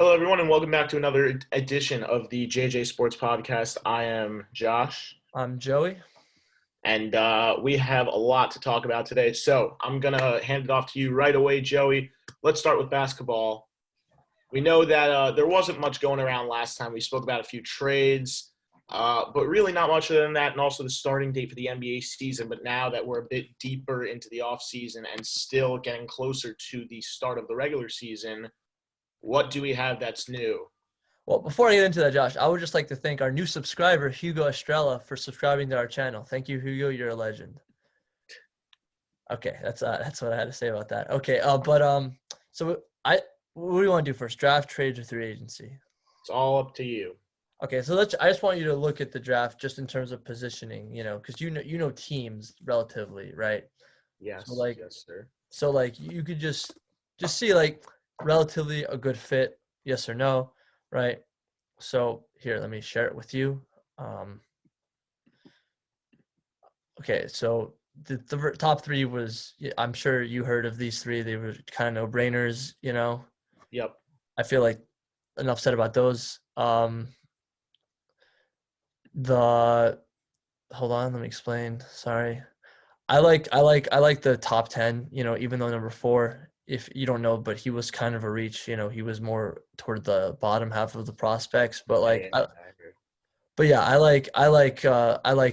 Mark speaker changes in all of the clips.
Speaker 1: Hello, everyone, and welcome back to another edition of the JJSports podcast. I am Josh,
Speaker 2: I'm Joey.
Speaker 1: and we have a lot to talk about today. So I'm going to hand it off to you right away, Joey. Let's start with basketball. We know that there wasn't much going around last time. We spoke about a few trades, but really not much other than that, and also the starting date for the NBA season. But now that we're a bit deeper into the offseason and still getting closer to the start of the regular season, what do we have that's new?
Speaker 2: Well, before I get into that, Josh, I would just like to thank our new subscriber, Hugo Estrella, for subscribing to our channel. Thank you, Hugo. You're a legend. Okay, that's what I had to say about that. Okay, so what do you want to do first? Draft, trades, or free agency?
Speaker 1: It's all up to you.
Speaker 2: Okay, so I just want you to look at the draft just in terms of positioning, because you know teams relatively, right?
Speaker 1: Yes, yes, sir.
Speaker 2: So you could just see relatively a good fit, yes or no, right? So here, let me share it with you. Okay, so the top three was, I'm sure you heard of these three. They were kind of no-brainers,
Speaker 1: Yep.
Speaker 2: I feel like enough said about those. Hold on, let me explain. Sorry. I like the top 10, even though number 4, if you don't know, but he was kind of a reach, he was more toward the bottom half of the prospects, but
Speaker 1: I agree.
Speaker 2: but yeah, I like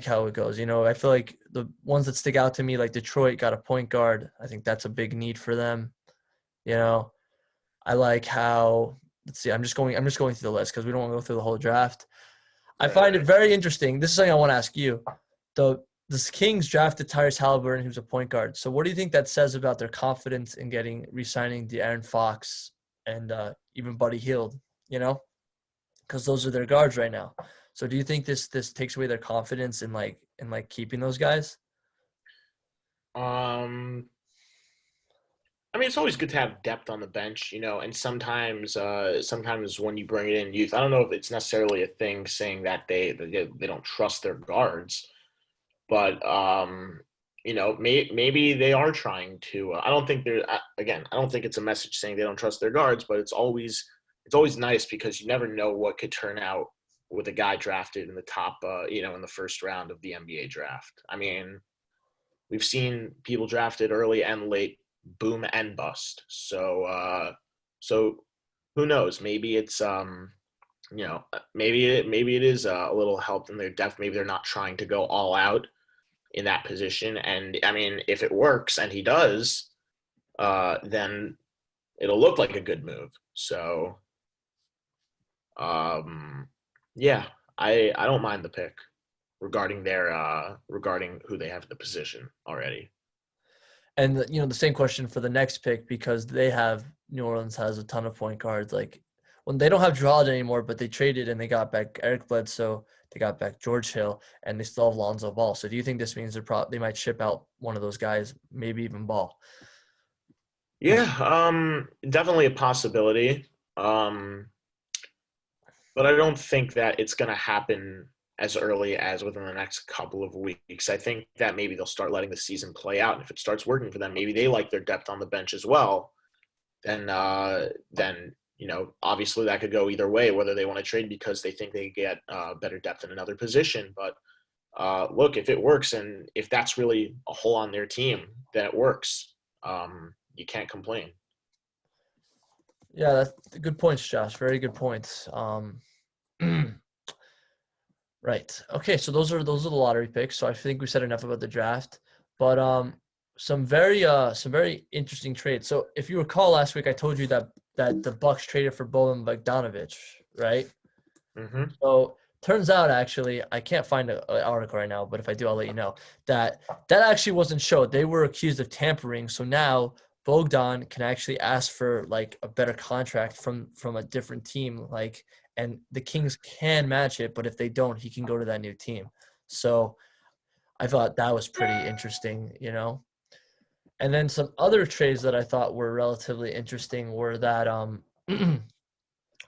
Speaker 2: how it goes. I feel like the ones that stick out to me, like Detroit got a point guard. I think that's a big need for them. I like how, let's see, I'm just going through the list because we don't want to go through the whole draft. I find it very interesting. This is something I want to ask you. The Kings drafted Tyrese Halliburton, who's a point guard. So what do you think that says about their confidence in re-signing De'Aaron Fox and even Buddy Hield, because those are their guards right now. So do you think this takes away their confidence in keeping those guys?
Speaker 1: I mean, it's always good to have depth on the bench, and sometimes when you bring it in youth, I don't know if it's necessarily a thing saying that they don't trust their guards, but maybe they are trying to. I don't think it's a message saying they don't trust their guards, but it's always nice because you never know what could turn out with a guy drafted in the top, in the first round of the NBA draft. I mean, we've seen people drafted early and late, boom and bust. So who knows? Maybe it's maybe it is a little help in their depth. Maybe they're not trying to go all out in that position. And I mean, if it works and he does, then it'll look like a good move. So, yeah, I don't mind the pick regarding who they have at the position already.
Speaker 2: And the same question for the next pick, because New Orleans has a ton of point guards. Like, when they don't have Drew Holiday anymore, but they traded and they got back Eric Bledsoe, they got back George Hill, and they still have Lonzo Ball. So do you think this means they might ship out one of those guys, maybe even Ball?
Speaker 1: Yeah, definitely a possibility. But I don't think that it's going to happen as early as within the next couple of weeks. I think that maybe they'll start letting the season play out. And if it starts working for them, maybe they like their depth on the bench as well. Then obviously that could go either way, whether they want to trade because they think they get better depth in another position. But look, if it works and if that's really a hole on their team, then it works. You can't complain.
Speaker 2: Yeah, that's good points, Josh. Very good points. Right. Okay, so those are the lottery picks. So I think we said enough about the draft. But some very interesting trades. So if you recall last week, I told you that the Bucks traded for Boban Bogdanovic, right?
Speaker 1: Mm-hmm.
Speaker 2: So turns out, actually, I can't find an article right now, but if I do, I'll let you know that actually wasn't showed. They were accused of tampering. So now Bogdan can actually ask for a better contract from a different team, and the Kings can match it, but if they don't, he can go to that new team. So I thought that was pretty interesting, And then some other trades that I thought were relatively interesting were that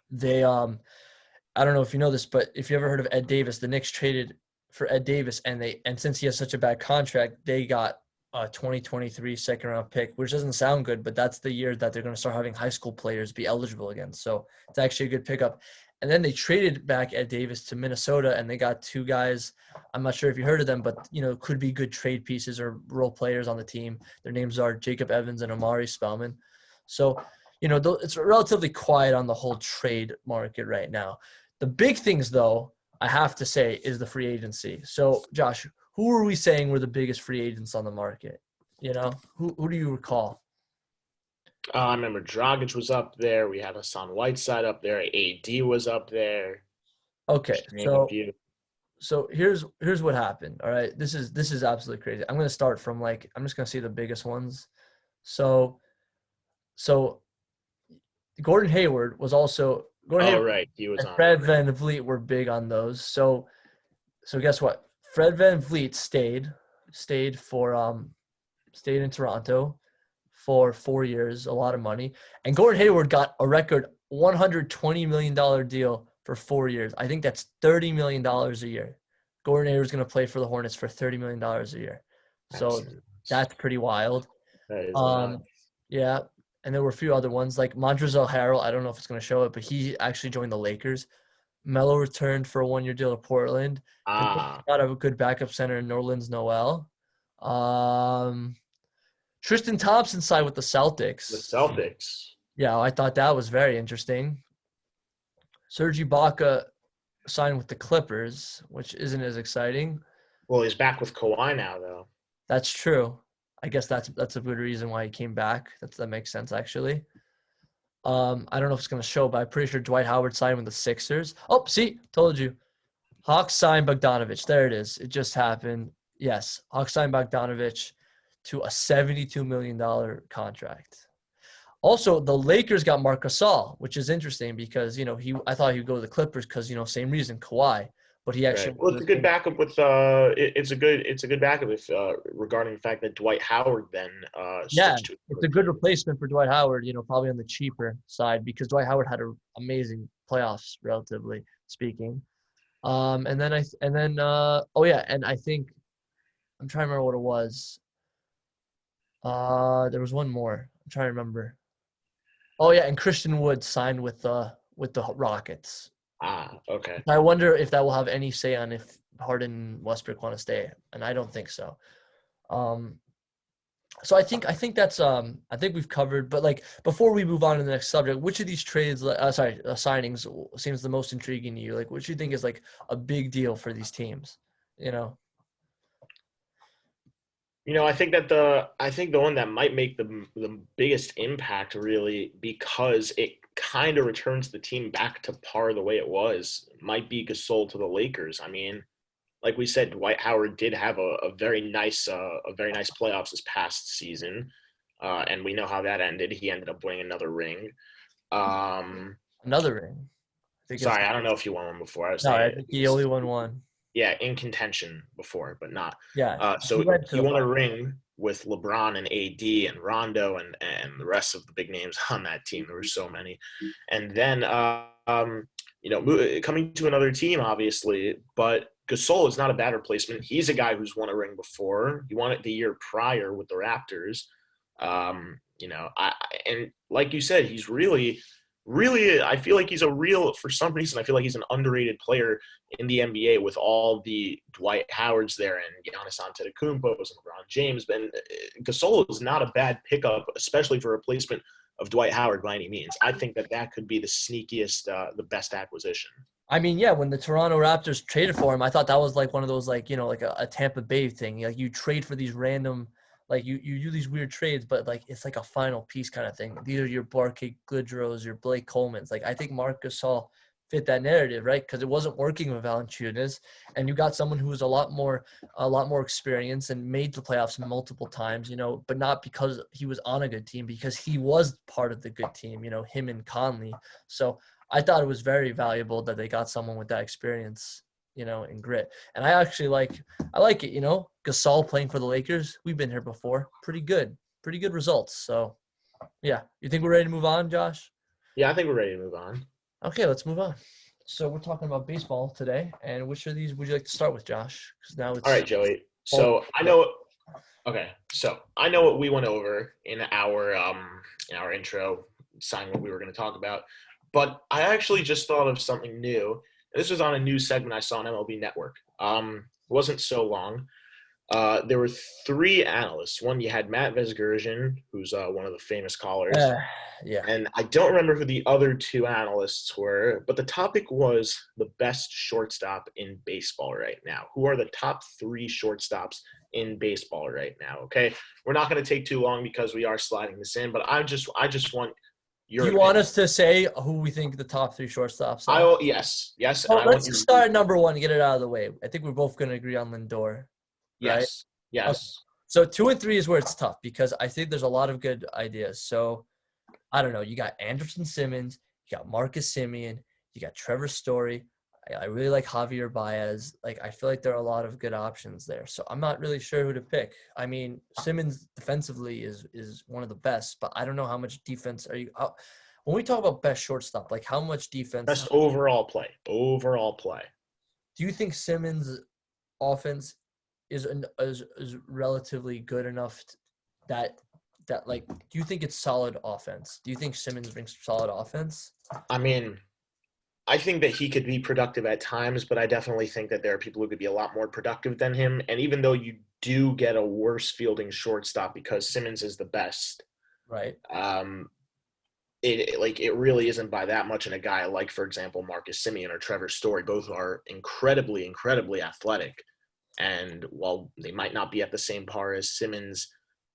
Speaker 2: they I don't know if you know this, but if you ever heard of Ed Davis, the Knicks traded for Ed Davis, and since he has such a bad contract, they got 2023 second-round pick, which doesn't sound good, but that's the year that they're going to start having high school players be eligible again. So it's actually a good pickup. And then they traded back Ed Davis to Minnesota, and they got two guys. I'm not sure if you heard of them, but, could be good trade pieces or role players on the team. Their names are Jacob Evans and Amari Spellman. So, it's relatively quiet on the whole trade market right now. The big things, though, I have to say, is the free agency. So, Josh, who are we saying were the biggest free agents on the market? Who do you recall?
Speaker 1: I remember Dragic was up there. We had Hassan Whiteside up there. AD was up there.
Speaker 2: Okay, so here's what happened. All right, this is absolutely crazy. I'm gonna start from I'm just gonna say the biggest ones. So Gordon Hayward was also Hayward
Speaker 1: right, he was
Speaker 2: and
Speaker 1: on.
Speaker 2: Fred VanVleet were big on those. So guess what? Fred VanVleet stayed in Toronto for 4 years, a lot of money. And Gordon Hayward got a record $120 million deal for 4 years. I think that's $30 million a year. Gordon Hayward's going to play for the Hornets for $30 million a year. So that's pretty wild.
Speaker 1: That is nuts.
Speaker 2: Yeah. And there were a few other ones like Montrezl Harrell. I don't know if it's going to show it, but he actually joined the Lakers. Melo returned for a 1-year deal to Portland. Got a good backup center in Nerlens Noel. Tristan Thompson signed with the Celtics.
Speaker 1: The Celtics.
Speaker 2: Yeah, I thought that was very interesting. Serge Ibaka signed with the Clippers, which isn't as exciting.
Speaker 1: Well, he's back with Kawhi now, though.
Speaker 2: That's true. I guess that's a good reason why he came back. That makes sense, actually. I don't know if it's going to show, but I'm pretty sure Dwight Howard signed with the Sixers. Oh, see, told you. Hawks signed Bogdanovich. There it is. It just happened. Yes, Hawks signed Bogdanovich to a $72 million contract. Also, the Lakers got Marc Gasol, which is interesting because, I thought he'd go to the Clippers because, same reason, Kawhi. But he actually
Speaker 1: Well, it's a good backup with it's a good backup if regarding the fact that Dwight Howard then
Speaker 2: it's a good replacement for Dwight Howard, probably on the cheaper side because Dwight Howard had an amazing playoffs, relatively speaking. And I think I'm trying to remember what it was. There was one more. I'm trying to remember. Oh yeah, and Christian Wood signed with the Rockets.
Speaker 1: Okay.
Speaker 2: I wonder if that will have any say on if Harden and Westbrook want to stay, and I don't think so. So I think that's I think we've covered. But before we move on to the next subject, which of these signings seems the most intriguing to you? What do you think is a big deal for these teams?
Speaker 1: I think the one that might make the biggest impact really because it kind of returns the team back to par the way it was might be Gasol to the Lakers. I mean, like we said, Dwight Howard did have a very nice playoffs this past season, and we know how that ended. He ended up winning another ring.
Speaker 2: Another ring.
Speaker 1: I don't know if he won one before.
Speaker 2: I think he only won one.
Speaker 1: Yeah, in contention before, but not.
Speaker 2: Yeah.
Speaker 1: So he won a ring with LeBron and AD and Rondo and the rest of the big names on that team. There were so many. And then, coming to another team, obviously, but Gasol is not a bad replacement. He's a guy who's won a ring before. He won it the year prior with the Raptors. And like you said, he's really, I feel like for some reason, I feel like he's an underrated player in the NBA with all the Dwight Howards there and Giannis Antetokounmpo and LeBron James. But Gasol is not a bad pickup, especially for a replacement of Dwight Howard by any means. I think that could be the sneakiest, the best acquisition.
Speaker 2: I mean, yeah, when the Toronto Raptors traded for him, I thought that was one of those a Tampa Bay thing. You trade for these random – you do these weird trades, but it's a final piece kind of thing. These are your Barclay Goodrows, your Blake Colemans. I think Marc Gasol fit that narrative, right? Because it wasn't working with Valanciunas, and you got someone who was a lot more experienced and made the playoffs multiple times, but not because he was on a good team, because he was part of the good team, him and Conley. So I thought it was very valuable that they got someone with that experience, and grit. And I actually I like it, Gasol playing for the Lakers. We've been here before. Pretty good results. So, yeah. You think we're ready to move on, Josh?
Speaker 1: Yeah, I think we're ready to move on.
Speaker 2: Okay, let's move on. So we're talking about baseball today. And which of these would you like to start with, Josh? Because now it's
Speaker 1: all right, Joey. So I know. Okay, so I know what we went over in our intro, saying what we were going to talk about, but I actually just thought of something new. This was on a news segment I saw on MLB Network. It wasn't so long. There were three analysts. One, you had Matt Vesgersian, who's one of the famous callers,
Speaker 2: Yeah.
Speaker 1: and I don't remember who the other two analysts were, but the topic was the best shortstop in baseball right now. Who are the top three shortstops in baseball right now? Okay, we're not going to take too long because we are sliding this in, but I just want
Speaker 2: Do
Speaker 1: your
Speaker 2: you want
Speaker 1: opinion.
Speaker 2: us to say who we think the top three shortstops
Speaker 1: I
Speaker 2: are?
Speaker 1: will, yes, and
Speaker 2: Well,
Speaker 1: I want
Speaker 2: let's
Speaker 1: your
Speaker 2: just start at number one and get it out of the way. I think we're both going to agree on Lindor, right?
Speaker 1: yes,
Speaker 2: Okay.
Speaker 1: yes.
Speaker 2: So 2 and 3 is where it's tough because I think there's a lot of good ideas. So I don't know. You got Anderson Simmons, you got Marcus Semien, you got Trevor Story. I really like Javier Baez. Like I feel like there are a lot of good options there. So I'm not really sure who to pick. I mean, Simmons defensively is one of the best, but I don't know how much defense are you. When we talk about best shortstop, like how much defense
Speaker 1: Best overall play. Overall play.
Speaker 2: do you think Simmons' offense is relatively good enough that like do you think it's solid offense? Do you think Simmons brings solid offense?
Speaker 1: I mean, I think that he could be productive at times, but I definitely think that there are people who could be a lot more productive than him. And even though you do get a worse fielding shortstop because Simmons is the best,
Speaker 2: Right.
Speaker 1: um, it really isn't by that much in a guy like, for example, Marcus Semien or Trevor Story. Both are incredibly, incredibly athletic. And while they might not be at the same par as Simmons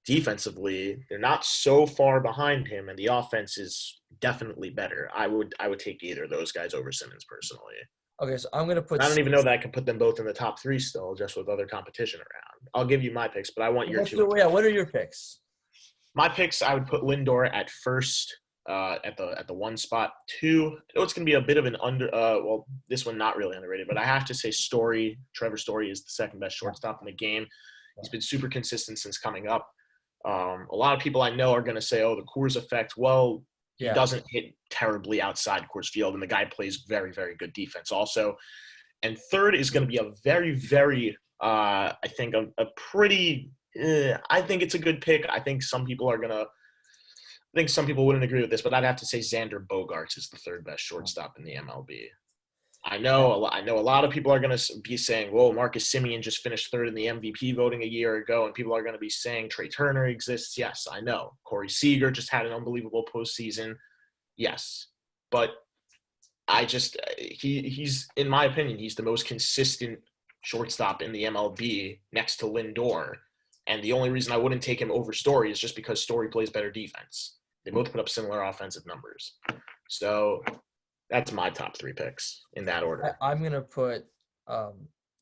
Speaker 1: defensively, they're not so far behind him, and the offense is definitely better. I would take either of those guys over Simmons personally.
Speaker 2: Okay, so I'm gonna put.
Speaker 1: I don't even know that I could put them both in the top three still, just with other competition around. I'll give you my picks, but I want your two.
Speaker 2: Yeah, what are your picks?
Speaker 1: My picks, I would put Lindor at first, at the one spot. Two, I know it's going to be a bit of an well, this one not really underrated, but I have to say Trevor Story is the second best shortstop in the game. He's been super consistent since coming up. A lot of people I know are going to say, oh, the Coors effect. Well, he doesn't hit terribly outside Coors Field, and the guy plays very, very good defense also. And third is going to be a very, very, I think, a pretty I think it's a good pick. I think some people wouldn't agree with this, but I'd have to say Xander Bogaerts is the third best shortstop in the MLB. I know a lot of people are going to be saying, "Well, Marcus Semien just finished third in the MVP voting a year ago," and people are going to be saying Trey Turner exists. Yes, I know. Corey Seager just had an unbelievable postseason. Yes, but he's in my opinion, he's the most consistent shortstop in the MLB next to Lindor. And the only reason I wouldn't take him over Story is just because Story plays better defense. They both put up similar offensive numbers. So that's my top three picks in that order.
Speaker 2: I'm gonna put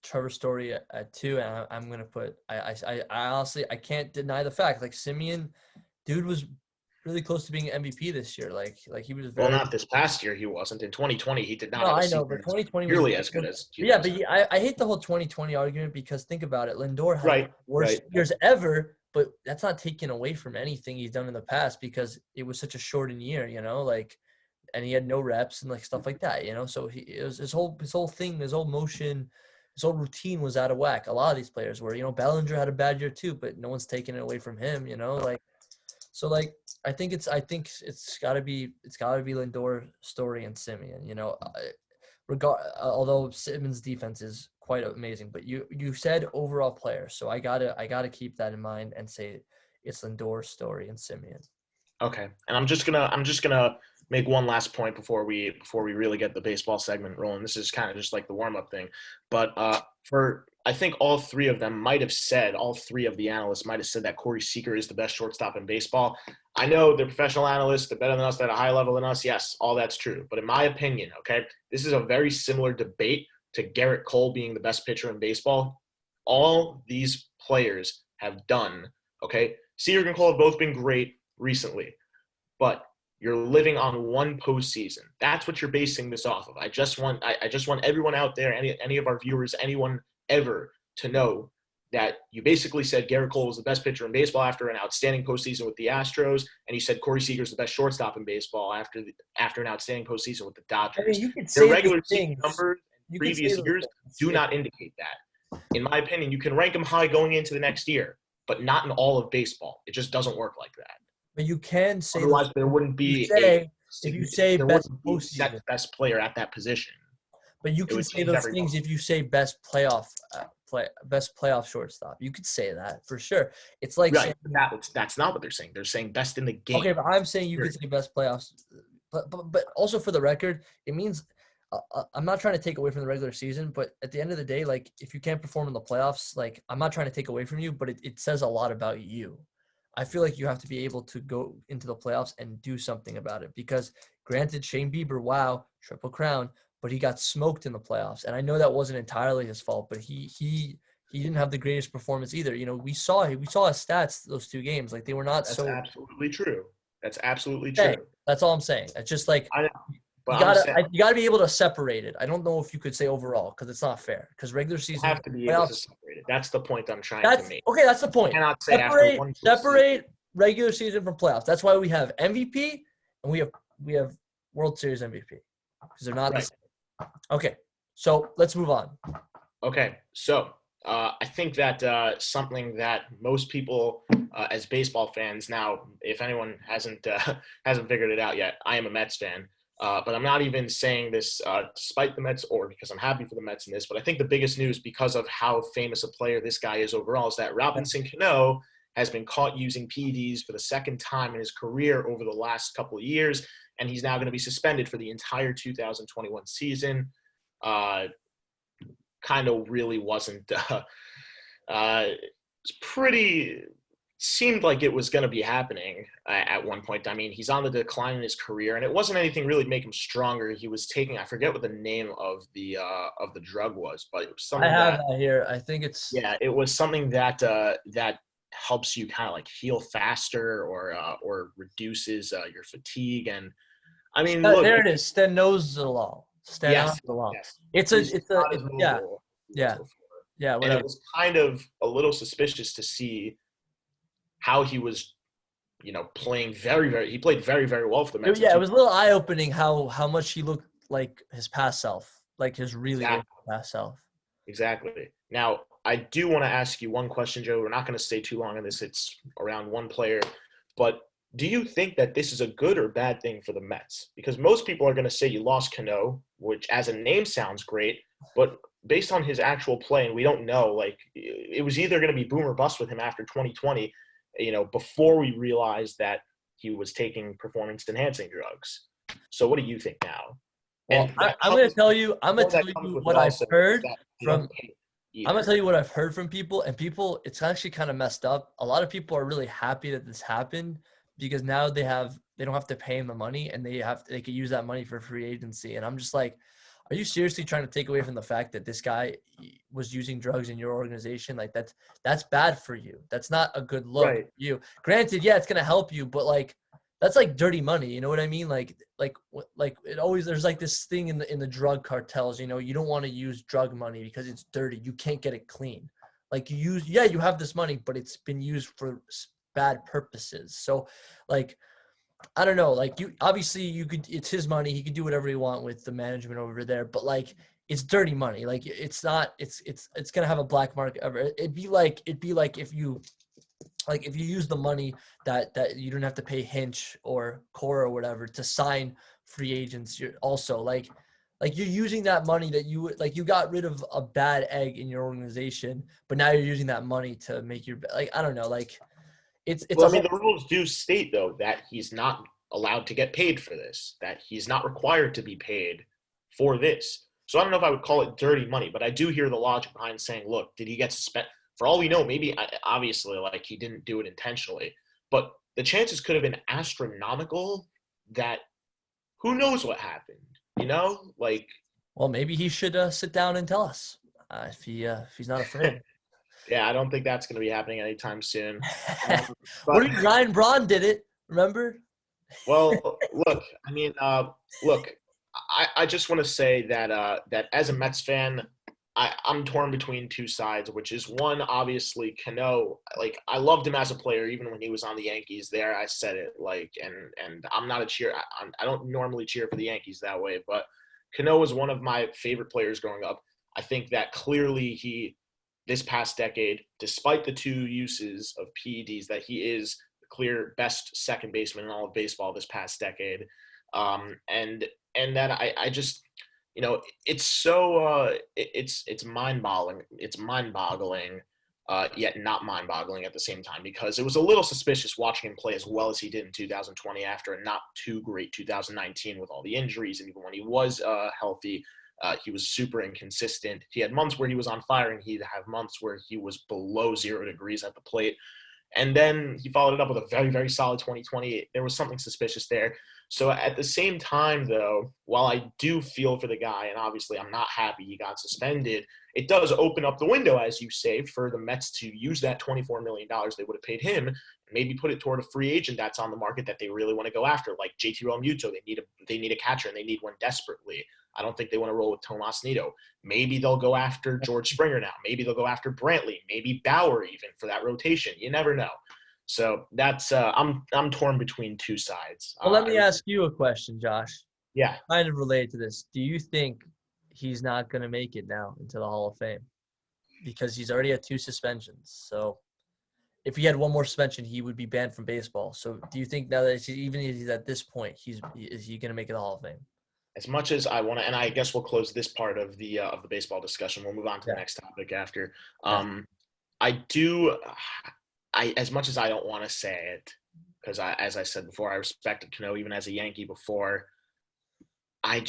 Speaker 2: Trevor Story at 2, and I'm gonna put. I honestly I can't deny the fact like Semien, dude was really close to being an MVP this year. Like he was very.
Speaker 1: Well, not this past year. He wasn't. In 2020, he did not
Speaker 2: No,
Speaker 1: have a
Speaker 2: I
Speaker 1: season
Speaker 2: know, but 2020 was
Speaker 1: nearly as good as.
Speaker 2: Yeah, but I hate the whole 2020 argument because think about it. Lindor had
Speaker 1: Right,
Speaker 2: worst years ever, but that's not taken away from anything he's done in the past because it was such a shortened year, like, and he had no reps and like stuff like that, So it was his whole thing, his whole motion, his whole routine was out of whack. A lot of these players were, Bellinger had a bad year too, but no one's taking it away from him, like. So like I think it's gotta be Lindor, Story, and Semien. Although Simmons' defense is quite amazing, but you said overall player, so I gotta keep that in mind and say it's Lindor, Story, and Semien.
Speaker 1: Okay, and I'm just gonna make one last point before we really get the baseball segment rolling. This is kind of just like the warm up thing, but I think all three of the analysts might have said that Corey Seager is the best shortstop in baseball. I know they're professional analysts, they're better than us, they're at a high level than us. Yes, all that's true. But in my opinion, okay, this is a very similar debate to Garrett Cole being the best pitcher in baseball. All these players have done, okay? Seager and Cole have both been great recently, but you're living on one postseason. That's what you're basing this off of. I just want everyone out there, any of our viewers, anyone ever to know that you basically said Garrett Cole was the best pitcher in baseball after an outstanding postseason with the Astros, and you said Corey Seager is the best shortstop in baseball after an outstanding postseason with the Dodgers.
Speaker 2: I mean, you could
Speaker 1: Their
Speaker 2: say
Speaker 1: regular season numbers in previous years do
Speaker 2: not
Speaker 1: not indicate that. In my opinion, you can rank them high going into the next year. but not in all of baseball. It just doesn't work like that.
Speaker 2: But you can say
Speaker 1: Otherwise, there wouldn't be
Speaker 2: if you say
Speaker 1: there
Speaker 2: best
Speaker 1: wouldn't be
Speaker 2: postseason.
Speaker 1: best player at that position.
Speaker 2: But you
Speaker 1: It
Speaker 2: can
Speaker 1: would
Speaker 2: say
Speaker 1: change
Speaker 2: those
Speaker 1: every
Speaker 2: things
Speaker 1: month.
Speaker 2: if you say best playoff shortstop. You could say that for sure. It's like
Speaker 1: Right.
Speaker 2: saying,
Speaker 1: That's not what they're saying. They're saying best in the game.
Speaker 2: okay, but I'm saying you could say best playoffs. But also for the record, it means I'm not trying to take away from the regular season, but at the end of the day, like if you can't perform in the playoffs, like I'm not trying to take away from you, but it says a lot about you. I feel like you have to be able to go into the playoffs and do something about it because granted, Shane Bieber, wow, triple crown, but he got smoked in the playoffs. And I know that wasn't entirely his fault, but he didn't have the greatest performance either. You know, we saw his stats those 2 games. Like they were not
Speaker 1: That's
Speaker 2: so
Speaker 1: absolutely true. That's absolutely
Speaker 2: hey,
Speaker 1: true.
Speaker 2: that's all I'm saying. It's just like
Speaker 1: I know, but
Speaker 2: you
Speaker 1: I'm
Speaker 2: gotta
Speaker 1: saying
Speaker 2: you gotta be able to separate it. I don't know if you could say overall because it's not fair. Because regular
Speaker 1: you
Speaker 2: season
Speaker 1: have to be able to
Speaker 2: playoffs.
Speaker 1: separate it. That's the point I'm trying to
Speaker 2: That's
Speaker 1: make.
Speaker 2: okay. That's the
Speaker 1: You
Speaker 2: point.
Speaker 1: cannot say after one season.
Speaker 2: Separate regular season from playoffs. That's why we have MVP and we have World Series MVP because they're not the
Speaker 1: Right.
Speaker 2: same. Okay, so let's move on.
Speaker 1: Okay, so I think that something that most people as baseball fans now, if anyone hasn't figured it out yet, I am a Mets fan. But I'm not even saying this despite the Mets or because I'm happy for the Mets in this. But I think the biggest news because of how famous a player this guy is overall is that Robinson Cano has been caught using PEDs for the second time in his career over the last couple of years, and he's now going to be suspended for the entire 2021 season. Kind of really wasn't it's pretty seemed like it was going to be happening at one point. I mean, he's on the decline in his career, and it wasn't anything really to make him stronger. He was taking, I forget what the name of the drug was, but it was something
Speaker 2: I have that here. I think it's
Speaker 1: it was something that that helps you kind of like heal faster or reduces your fatigue. And I mean, look,
Speaker 2: there it is. Stenozolol.
Speaker 1: yes,
Speaker 2: Stenozolol.
Speaker 1: yes,
Speaker 2: It's
Speaker 1: not as
Speaker 2: yeah,
Speaker 1: mobile as he was
Speaker 2: yeah,
Speaker 1: before.
Speaker 2: yeah,
Speaker 1: And it
Speaker 2: whatever.
Speaker 1: was kind of a little suspicious to see how he was, playing he played very, very well for the Mets.
Speaker 2: It was a little eye opening how much he looked like his past self, like his really old past self.
Speaker 1: Exactly. Now, I do want to ask you one question, Joe. We're not going to stay too long on this. It's around one player. But do you think that this is a good or bad thing for the Mets? Because most people are going to say you lost Cano, which as a name sounds great, but based on his actual play, and we don't know, like it was either going to be boom or bust with him after 2020, before we realized that he was taking performance-enhancing drugs. So what do you think now?
Speaker 2: Well, I'm going to tell you what I've heard from I'm gonna tell you what I've heard from people, and people, it's actually kind of messed up. A lot of people are really happy that this happened because now they don't have to pay him the money, and they could use that money for free agency. And I'm just like, are you seriously trying to take away from the fact that this guy was using drugs in your organization? Like that's bad for you. That's not a good look for you. Granted, yeah, it's gonna help you, but like that's like dirty money. You know what I mean? Like it always, there's like this thing in the drug cartels, you don't want to use drug money because it's dirty. You can't get it clean. Like you have this money, but it's been used for bad purposes. So like, I don't know, like it's his money. He could do whatever he want with the management over there, but like it's dirty money. Like it's going to have a black mark ever. It'd be like if you use the money that you don't have to pay Hinch or Cora or whatever to sign free agents, you're also like you're using that money that you got rid of a bad egg in your organization, but now you're using that money to make your, like, I don't know, like it's
Speaker 1: well, I mean, the rules do state though that he's not allowed to get paid for this, that he's not required to be paid for this. So I don't know if I would call it dirty money, but I do hear the logic behind saying, look, did he get suspended? For all we know, maybe obviously like he didn't do it intentionally, but the chances could have been astronomical that who knows what happened, like.
Speaker 2: Well, maybe he should sit down and tell us if he's not afraid.
Speaker 1: Yeah, I don't think that's going to be happening anytime soon.
Speaker 2: Ryan Braun did it, remember?
Speaker 1: Well, look, I mean, I just want to say that that as a Mets fan, I'm torn between two sides, which is one, obviously, Cano. Like, I loved him as a player, even when he was on the Yankees. There, I said it. Like, and I'm not a cheer. I don't normally cheer for the Yankees that way, but Cano was one of my favorite players growing up. I think that clearly he this past decade, despite the 2 uses of PEDs, that he is the clear best second baseman in all of baseball this past decade. And that I just, it's so it's mind-boggling. It's mind-boggling, yet not mind-boggling at the same time, because it was a little suspicious watching him play as well as he did in 2020 after a not too great 2019 with all the injuries, and even when he was healthy. He was super inconsistent. He had months where he was on fire, and he'd have months where he was below 0 degrees at the plate. And then he followed it up with a very, very solid 2020. There was something suspicious there. So at the same time, though, while I do feel for the guy, and obviously I'm not happy he got suspended, it does open up the window, as you say, for the Mets to use that $24 million they would have paid him, and maybe put it toward a free agent that's on the market that they really want to go after, like JT Realmuto. They need a catcher, and they need one desperately. I don't think they want to roll with Tomas Nido. Maybe they'll go after George Springer now. Maybe they'll go after Brantley. Maybe Bauer even for that rotation. You never know. So that's I'm torn between 2 sides.
Speaker 2: Well, let me ask you a question, Josh.
Speaker 1: Yeah.
Speaker 2: Kind of related to this. Do you think he's not going to make it now into the Hall of Fame? Because he's already had 2 suspensions. So if he had 1 more suspension, he would be banned from baseball. So do you think now that even if he's at this point, is he going to make it the Hall of Fame?
Speaker 1: As much as I want to, and I guess we'll close this part of the baseball discussion. We'll move on to the next topic after. As much as I don't want to say it, because as I said before, I respected Canooo even as a Yankee before. I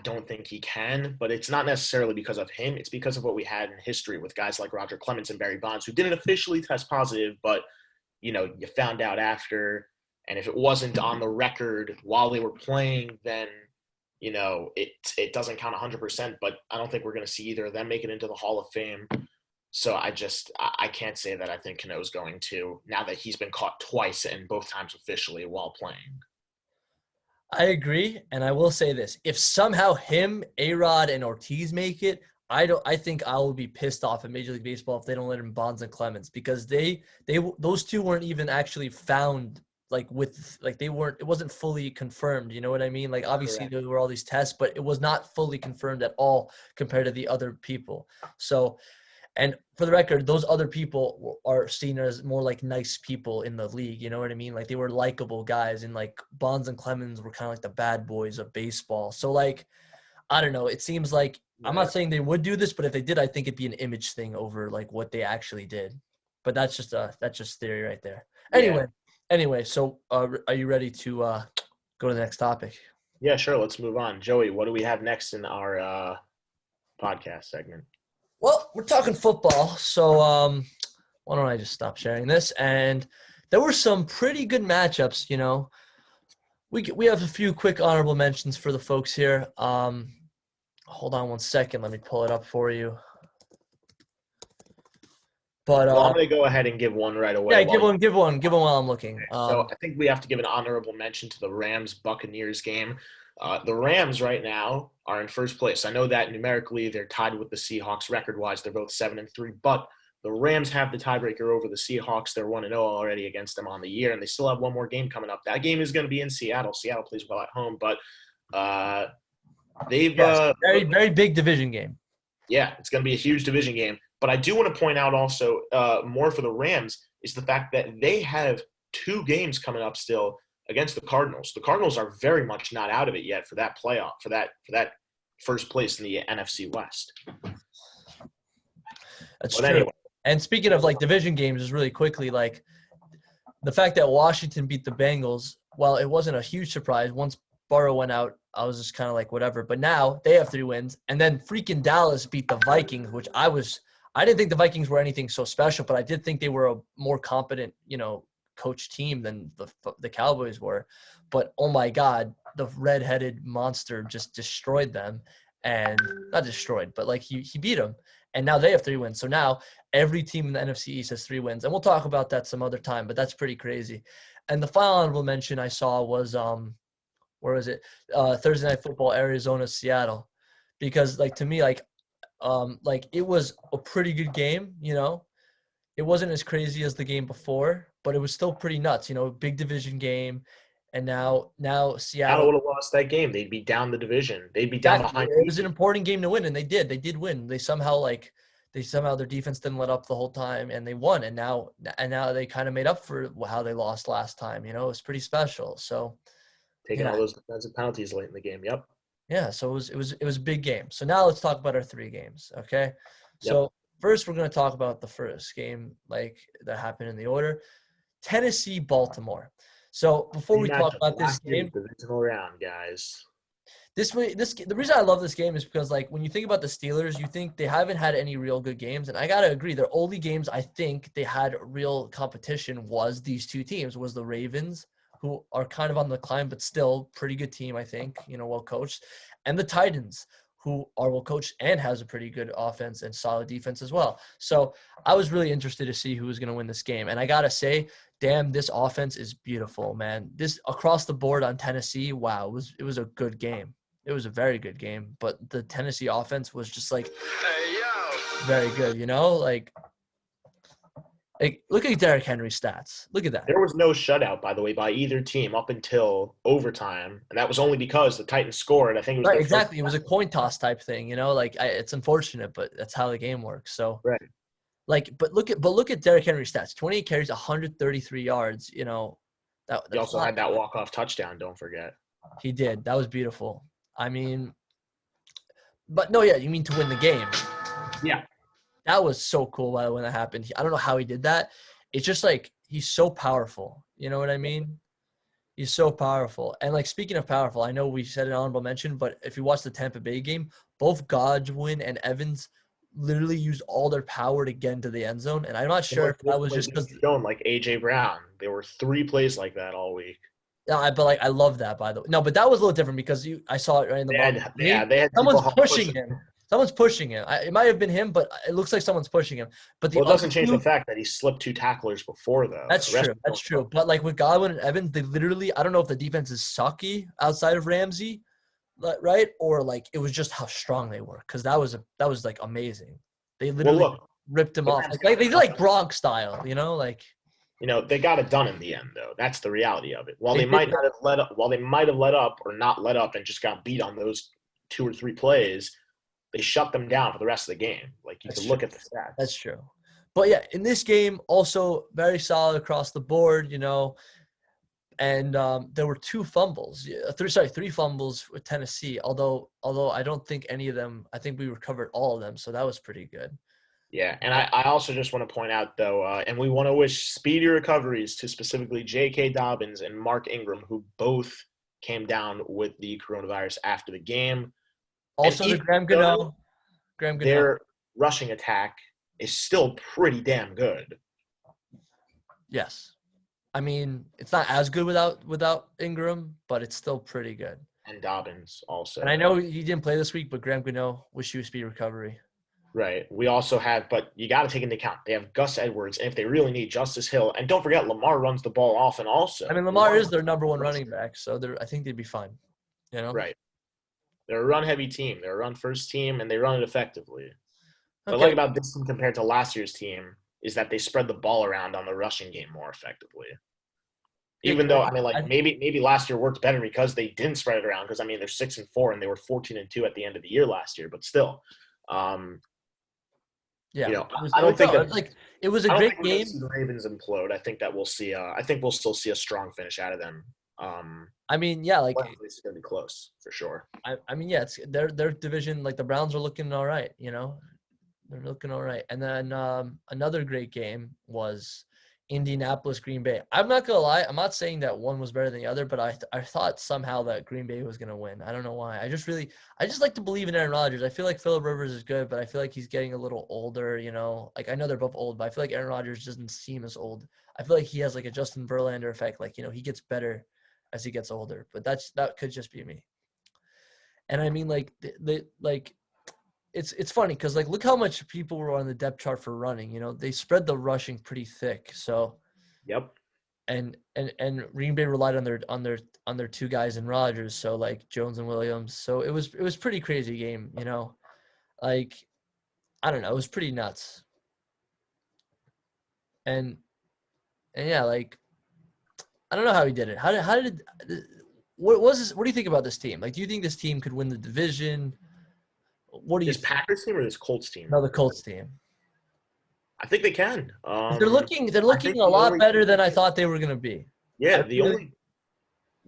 Speaker 1: don't think he can, but it's not necessarily because of him. It's because of what we had in history with guys like Roger Clemens and Barry Bonds, who didn't officially test positive, but you found out after. And if it wasn't on the record while they were playing, then it doesn't count 100%, but I don't think we're going to see either of them make it into the Hall of Fame. So I can't say that I think Cano's going to, now that he's been caught twice and both times officially while playing.
Speaker 2: I agree, and I will say this. If somehow him, A-Rod, and Ortiz make it, I think I will be pissed off at Major League Baseball if they don't let in Bonds and Clemens, because those 2 weren't even actually found it wasn't fully confirmed. You know what I mean? Like, obviously
Speaker 1: Correct.
Speaker 2: there were all these tests, but it was not fully confirmed at all compared to the other people. So, and for the record, those other people are seen as more like nice people in the league. You know what I mean? Like, they were likable guys, and like Bonds and Clemens were kind of like the bad boys of baseball. So like, I don't know. It seems like, I'm not saying they would do this, but if they did, I think it'd be an image thing over like what they actually did. But that's just theory right there. Anyway, so are you ready to go to the next topic?
Speaker 1: Yeah, sure. Let's move on. Joey, what do we have next in our podcast segment?
Speaker 2: Well, we're talking football, so why don't I just stop sharing this? And there were some pretty good matchups, We have a few quick honorable mentions for the folks here. Hold on 1 second. Let me pull it up for you. But
Speaker 1: I'm going to go ahead and give one right away.
Speaker 2: Yeah, give one while I'm looking.
Speaker 1: So I think we have to give an honorable mention to the Rams-Buccaneers game. The Rams right now are in first place. I know that numerically they're tied with the Seahawks record-wise. They're both 7-3, but the Rams have the tiebreaker over the Seahawks. They're 1-0 already against them on the year, and they still have 1 more game coming up. That game is going to be in Seattle. Seattle plays well at home, but
Speaker 2: very, very big division game.
Speaker 1: Yeah, it's going to be a huge division game. But I do want to point out also more for the Rams is the fact that they have 2 games coming up still against the Cardinals. The Cardinals are very much not out of it yet for that playoff, for that first place in the NFC West.
Speaker 2: That's true. Anyway. And speaking of like division games, just really quickly, like the fact that Washington beat the Bengals, while it wasn't a huge surprise, once Burrow went out, I was just kind of like whatever. But now they have 3 wins, and then freaking Dallas beat the Vikings, which I didn't think the Vikings were anything so special, but I did think they were a more competent, coach team than the Cowboys were. But oh my God, the redheaded monster just destroyed them, and not destroyed, but like he beat them, and now they have 3 wins. So now every team in the NFC East has 3 wins, and we'll talk about that some other time. But that's pretty crazy. And the final honorable mention I saw was where was it? Thursday Night Football, Arizona, Seattle, because like to me like it was a pretty good game. It wasn't as crazy as the game before, but it was still pretty nuts. Big division game, and now Seattle
Speaker 1: would have lost that game. They'd be down the division. They'd be down behind.
Speaker 2: It was an important game to win, and they did. They did win. They somehow somehow their defense didn't let up the whole time and they won. And now they kind of made up for how they lost last time. You know, it was pretty special. So
Speaker 1: Taking all
Speaker 2: yeah,
Speaker 1: those defensive penalties late in the game. Yep.
Speaker 2: yeah. So it was a big game. So now let's talk about our 3 games. Okay.
Speaker 1: Yep.
Speaker 2: So first we're going to talk about the first game, like that happened in the order. Tennessee, Baltimore. So before we talk about this game,
Speaker 1: divisional round, guys.
Speaker 2: the reason I love this game is because, like, when you think about the Steelers, you think they haven't had any real good games, and I gotta agree, their only games I think they had real competition was these 2 teams, was the Ravens, who are kind of on the climb but still pretty good team, I think, well coached, and the Titans, who are well coached and has a pretty good offense and solid defense as well. So I was really interested to see who was going to win this game, and I gotta say, damn, this offense is beautiful, man. This across the board on Tennessee, wow, it was a good game. It was a very good game, but the Tennessee offense was just like very good, like look at Derrick Henry's stats. Look at that.
Speaker 1: There was no shutout, by the way, by either team up until overtime, and that was only because the Titans scored. I think it was
Speaker 2: right, exactly. It was a coin toss type thing, it's unfortunate, but that's how the game works. So
Speaker 1: right.
Speaker 2: But look at Derrick Henry's stats. 28 carries, 133 yards. He
Speaker 1: also had that walk-off touchdown. Don't forget.
Speaker 2: He did. That was beautiful. I mean, but no, yeah, you mean to win the game.
Speaker 1: Yeah.
Speaker 2: That was so cool when that happened. I don't know how he did that. It's just like he's so powerful. You know what I mean? He's so powerful. And, like, speaking of powerful, I know we said an honorable mention, but if you watch the Tampa Bay game, both Godwin and Evans literally used all their power to get into the end zone. And I'm not sure if that was just because –
Speaker 1: like A.J. Brown. There were 3 plays like that all week.
Speaker 2: Yeah, but I love that, by the way. No, but that was a little different because I saw it right in the bottom.
Speaker 1: They had
Speaker 2: someone's pushing him. Someone's pushing him. It might have been him, but it looks like someone's pushing him. But
Speaker 1: it doesn't change the fact that he slipped 2 tacklers before, though.
Speaker 2: That's true. That's true. But, like, with Godwin and Evans, they literally – I don't know if the defense is sucky outside of Ramsey, right? Or, like, it was just how strong they were because that was like, amazing. They literally ripped him off. They did, like, Gronk style, like –
Speaker 1: they got it done in the end, though. That's the reality of it. While they might have let up or not let up and just got beat on those 2 or 3 plays, they shut them down for the rest of the game. Like, you can look at the stats.
Speaker 2: That's true. But, yeah, in this game, also very solid across the board, and there were 2 fumbles. 3 fumbles with Tennessee, although I don't think any of them – I think we recovered all of them, so that was pretty good.
Speaker 1: Yeah, and I also just want to point out, though, and we want to wish speedy recoveries to specifically J.K. Dobbins and Mark Ingram, who both came down with the coronavirus after the game.
Speaker 2: Also, to Graham Canooo.
Speaker 1: Their rushing attack is still pretty damn good.
Speaker 2: Yes. I mean, it's not as good without Ingram, but it's still pretty good.
Speaker 1: And Dobbins also.
Speaker 2: And I know he didn't play this week, but Graham Canooo, wish you a speedy recovery.
Speaker 1: Right. We also have, but you got to take into account, they have Gus Edwards, and if they really need Justice Hill, and don't forget, Lamar runs the ball often also.
Speaker 2: I mean, Lamar is their number 1 running back, so I think they'd be fine.
Speaker 1: Right. They're a run-heavy team. They're a run-first team, and they run it effectively. What I like about this team compared to last year's team is that they spread the ball around on the rushing game more effectively. Even though, I mean, like, maybe last year worked better because they didn't spread it around because, I mean, they're 6-4, and they were 14-2 at the end of the year last year, but still.
Speaker 2: Yeah,
Speaker 1: I don't think that
Speaker 2: it was a great game.
Speaker 1: See the Ravens implode. I think that we'll see. I think we'll still see a strong finish out of them.
Speaker 2: I mean, yeah, like
Speaker 1: it's gonna be close for sure.
Speaker 2: I mean, yeah, it's their division. Like the Browns are looking all right. They're looking all right. And then another great game was Indianapolis, Green Bay. I'm not gonna lie. I'm not saying that one was better than the other, but I thought somehow that Green Bay was gonna win. I don't know why. I just like to believe in Aaron Rodgers. I feel like Phillip Rivers is good, but I feel like he's getting a little older. Like I know they're both old, but I feel like Aaron Rodgers doesn't seem as old. I feel like he has like a Justin Verlander effect. Like he gets better as he gets older. But that could just be me. And I mean, like It's funny because, like, look how much people were on the depth chart for running. They spread the rushing pretty thick. So,
Speaker 1: yep.
Speaker 2: And Green Bay relied on their 2 guys in Rodgers. So, like Jones and Williams. So it was pretty crazy game. Like I don't know, it was pretty nuts. And yeah, like I don't know how he did it. What do you think about this team? Like, do you think this team could win the division? What do you
Speaker 1: This
Speaker 2: think?
Speaker 1: Packers team or this Colts team?
Speaker 2: No, the Colts team.
Speaker 1: I think they can.
Speaker 2: They're looking
Speaker 1: I think
Speaker 2: a
Speaker 1: the
Speaker 2: lot
Speaker 1: only
Speaker 2: better than I thought they were going to be.
Speaker 1: yeah
Speaker 2: I
Speaker 1: the
Speaker 2: really,
Speaker 1: only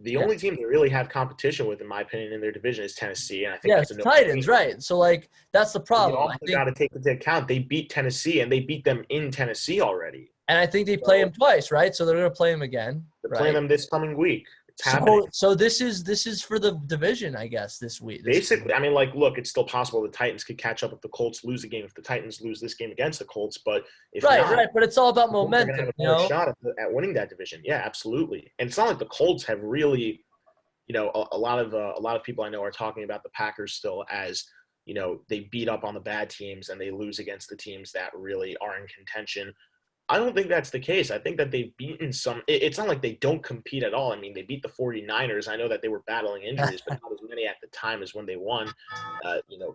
Speaker 1: the
Speaker 2: yeah.
Speaker 1: only team they really have competition with, in my opinion, in their division is Tennessee, and I think
Speaker 2: Yeah,
Speaker 1: that's
Speaker 2: it's
Speaker 1: a
Speaker 2: the
Speaker 1: no.
Speaker 2: Titans, right? So like that's the
Speaker 1: But you
Speaker 2: problem.
Speaker 1: also got to take into account they beat Tennessee and they beat them in Tennessee already.
Speaker 2: I think they play
Speaker 1: So
Speaker 2: him twice, right? So they're going to play him again,
Speaker 1: they're playing
Speaker 2: right?
Speaker 1: them this coming week. It's happening.
Speaker 2: So this is for the division, I guess, this week.
Speaker 1: Basically, I mean, like, look, it's still possible the Titans could catch up if the Colts lose a game. If the Titans lose this game against the Colts, but if
Speaker 2: Right,
Speaker 1: not,
Speaker 2: right. But it's all about
Speaker 1: the Colts are going to
Speaker 2: momentum,
Speaker 1: have a
Speaker 2: you
Speaker 1: better
Speaker 2: know?
Speaker 1: shot at winning that division. Yeah, absolutely. And it's not like the Colts have really, a lot of people I know are talking about the Packers still as, they beat up on the bad teams and they lose against the teams that really are in contention. I don't think that's the case. I think that they've beaten some. It's not like they don't compete at all. I mean, they beat the 49ers. I know that they were battling injuries, but not as many at the time as when they won.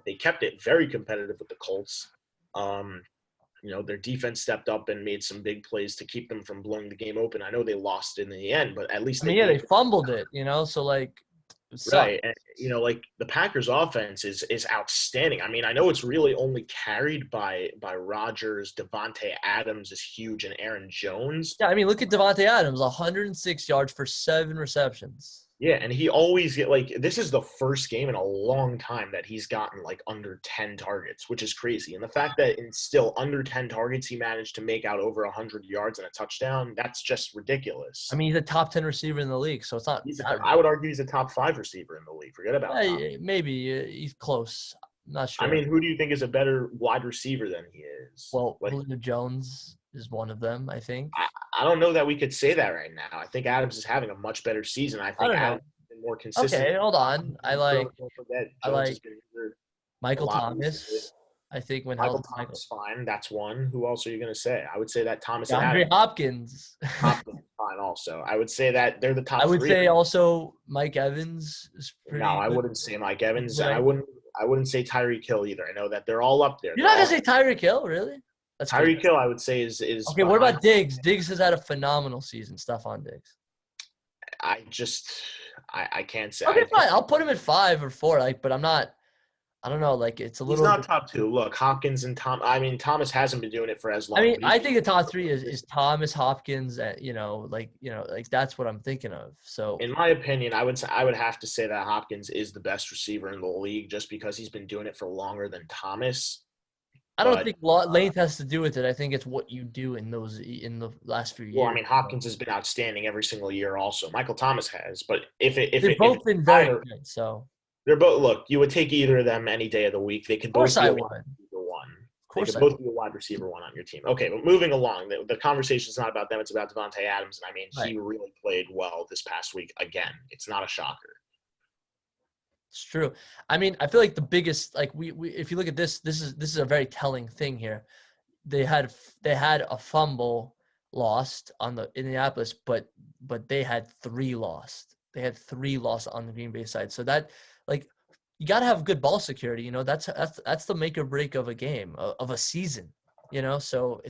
Speaker 1: They kept it very competitive with the Colts. Their defense stepped up and made some big plays to keep them from blowing the game open. I know they lost in the end, but at least
Speaker 2: I
Speaker 1: they
Speaker 2: mean, yeah, they
Speaker 1: gave
Speaker 2: fumbled it, so like it sucked.
Speaker 1: right. And, like the Packers offense is outstanding. I mean, I know it's really only carried by Rodgers, Devontae Adams is huge, and Aaron Jones.
Speaker 2: Yeah, I mean, look at Devontae Adams, 106 yards for 7 receptions.
Speaker 1: Yeah, and he always this is the first game in a long time that he's gotten like under 10 targets, which is crazy. And the fact that in still under 10 targets he managed to make out over 100 yards and a touchdown, that's just ridiculous.
Speaker 2: I mean, he's a top 10 receiver in the league, so it's not.
Speaker 1: I would argue he's a top 5 receiver in the league. Forget about that.
Speaker 2: Maybe he's close. I'm not sure.
Speaker 1: I mean, who do you think is a better wide receiver than he is?
Speaker 2: Well, Julio Jones is one of them, I think.
Speaker 1: I don't know that we could say that right now. I think Adams is having a much better season. I think Adams has been more consistent.
Speaker 2: Okay, hold on. I like Michael Thomas. I think when
Speaker 1: Michael Thomas fine. That's one. Who else are you going to say? I would say that Thomas and
Speaker 2: Andre Hopkins.
Speaker 1: Hopkins fine also. I would say that they're the top
Speaker 2: I would
Speaker 1: three.
Speaker 2: say also Mike Evans is pretty
Speaker 1: No, I wouldn't say Mike Evans. Right. I wouldn't say Tyreek Hill either. I know that they're all up there.
Speaker 2: You're not going to say Tyreek Hill, really?
Speaker 1: That's Tyreek Hill, I would say, is
Speaker 2: okay. What about Diggs? Diggs has had a phenomenal season. Stephon Diggs.
Speaker 1: I can't say.
Speaker 2: Okay, fine. I'll put him at 5 or 4. But I'm not. I don't know. It's a little.
Speaker 1: He's not top 2. Look, Hopkins and Tom. I mean, Thomas hasn't been doing it for as long.
Speaker 2: I mean, I think the top 3 is Thomas, Hopkins, and that's what I'm thinking of. So,
Speaker 1: in my opinion, I would have to say that Hopkins is the best receiver in the league, just because he's been doing it for longer than Thomas.
Speaker 2: I don't think length has to do with it. I think it's what you do in the last few years.
Speaker 1: Well, I mean, Hopkins has been outstanding every single year. Also, Michael Thomas has, but
Speaker 2: they've both been very good. So
Speaker 1: they're both. Look, you would take either of them any day of the week. They could both be a wide receiver one. They could both be a wide receiver one on your team. Okay, but moving along, the conversation is not about them. It's about Devontae Adams, and I mean, he really played well this past week. Again, it's not a shocker.
Speaker 2: It's true. I mean, I feel like the biggest, we if you look at this is a very telling thing here. They had a fumble lost on the Indianapolis, but they had 3 lost. They had 3 lost on the Green Bay side. So that you got to have good ball security. That's the make or break of a game, of a season. So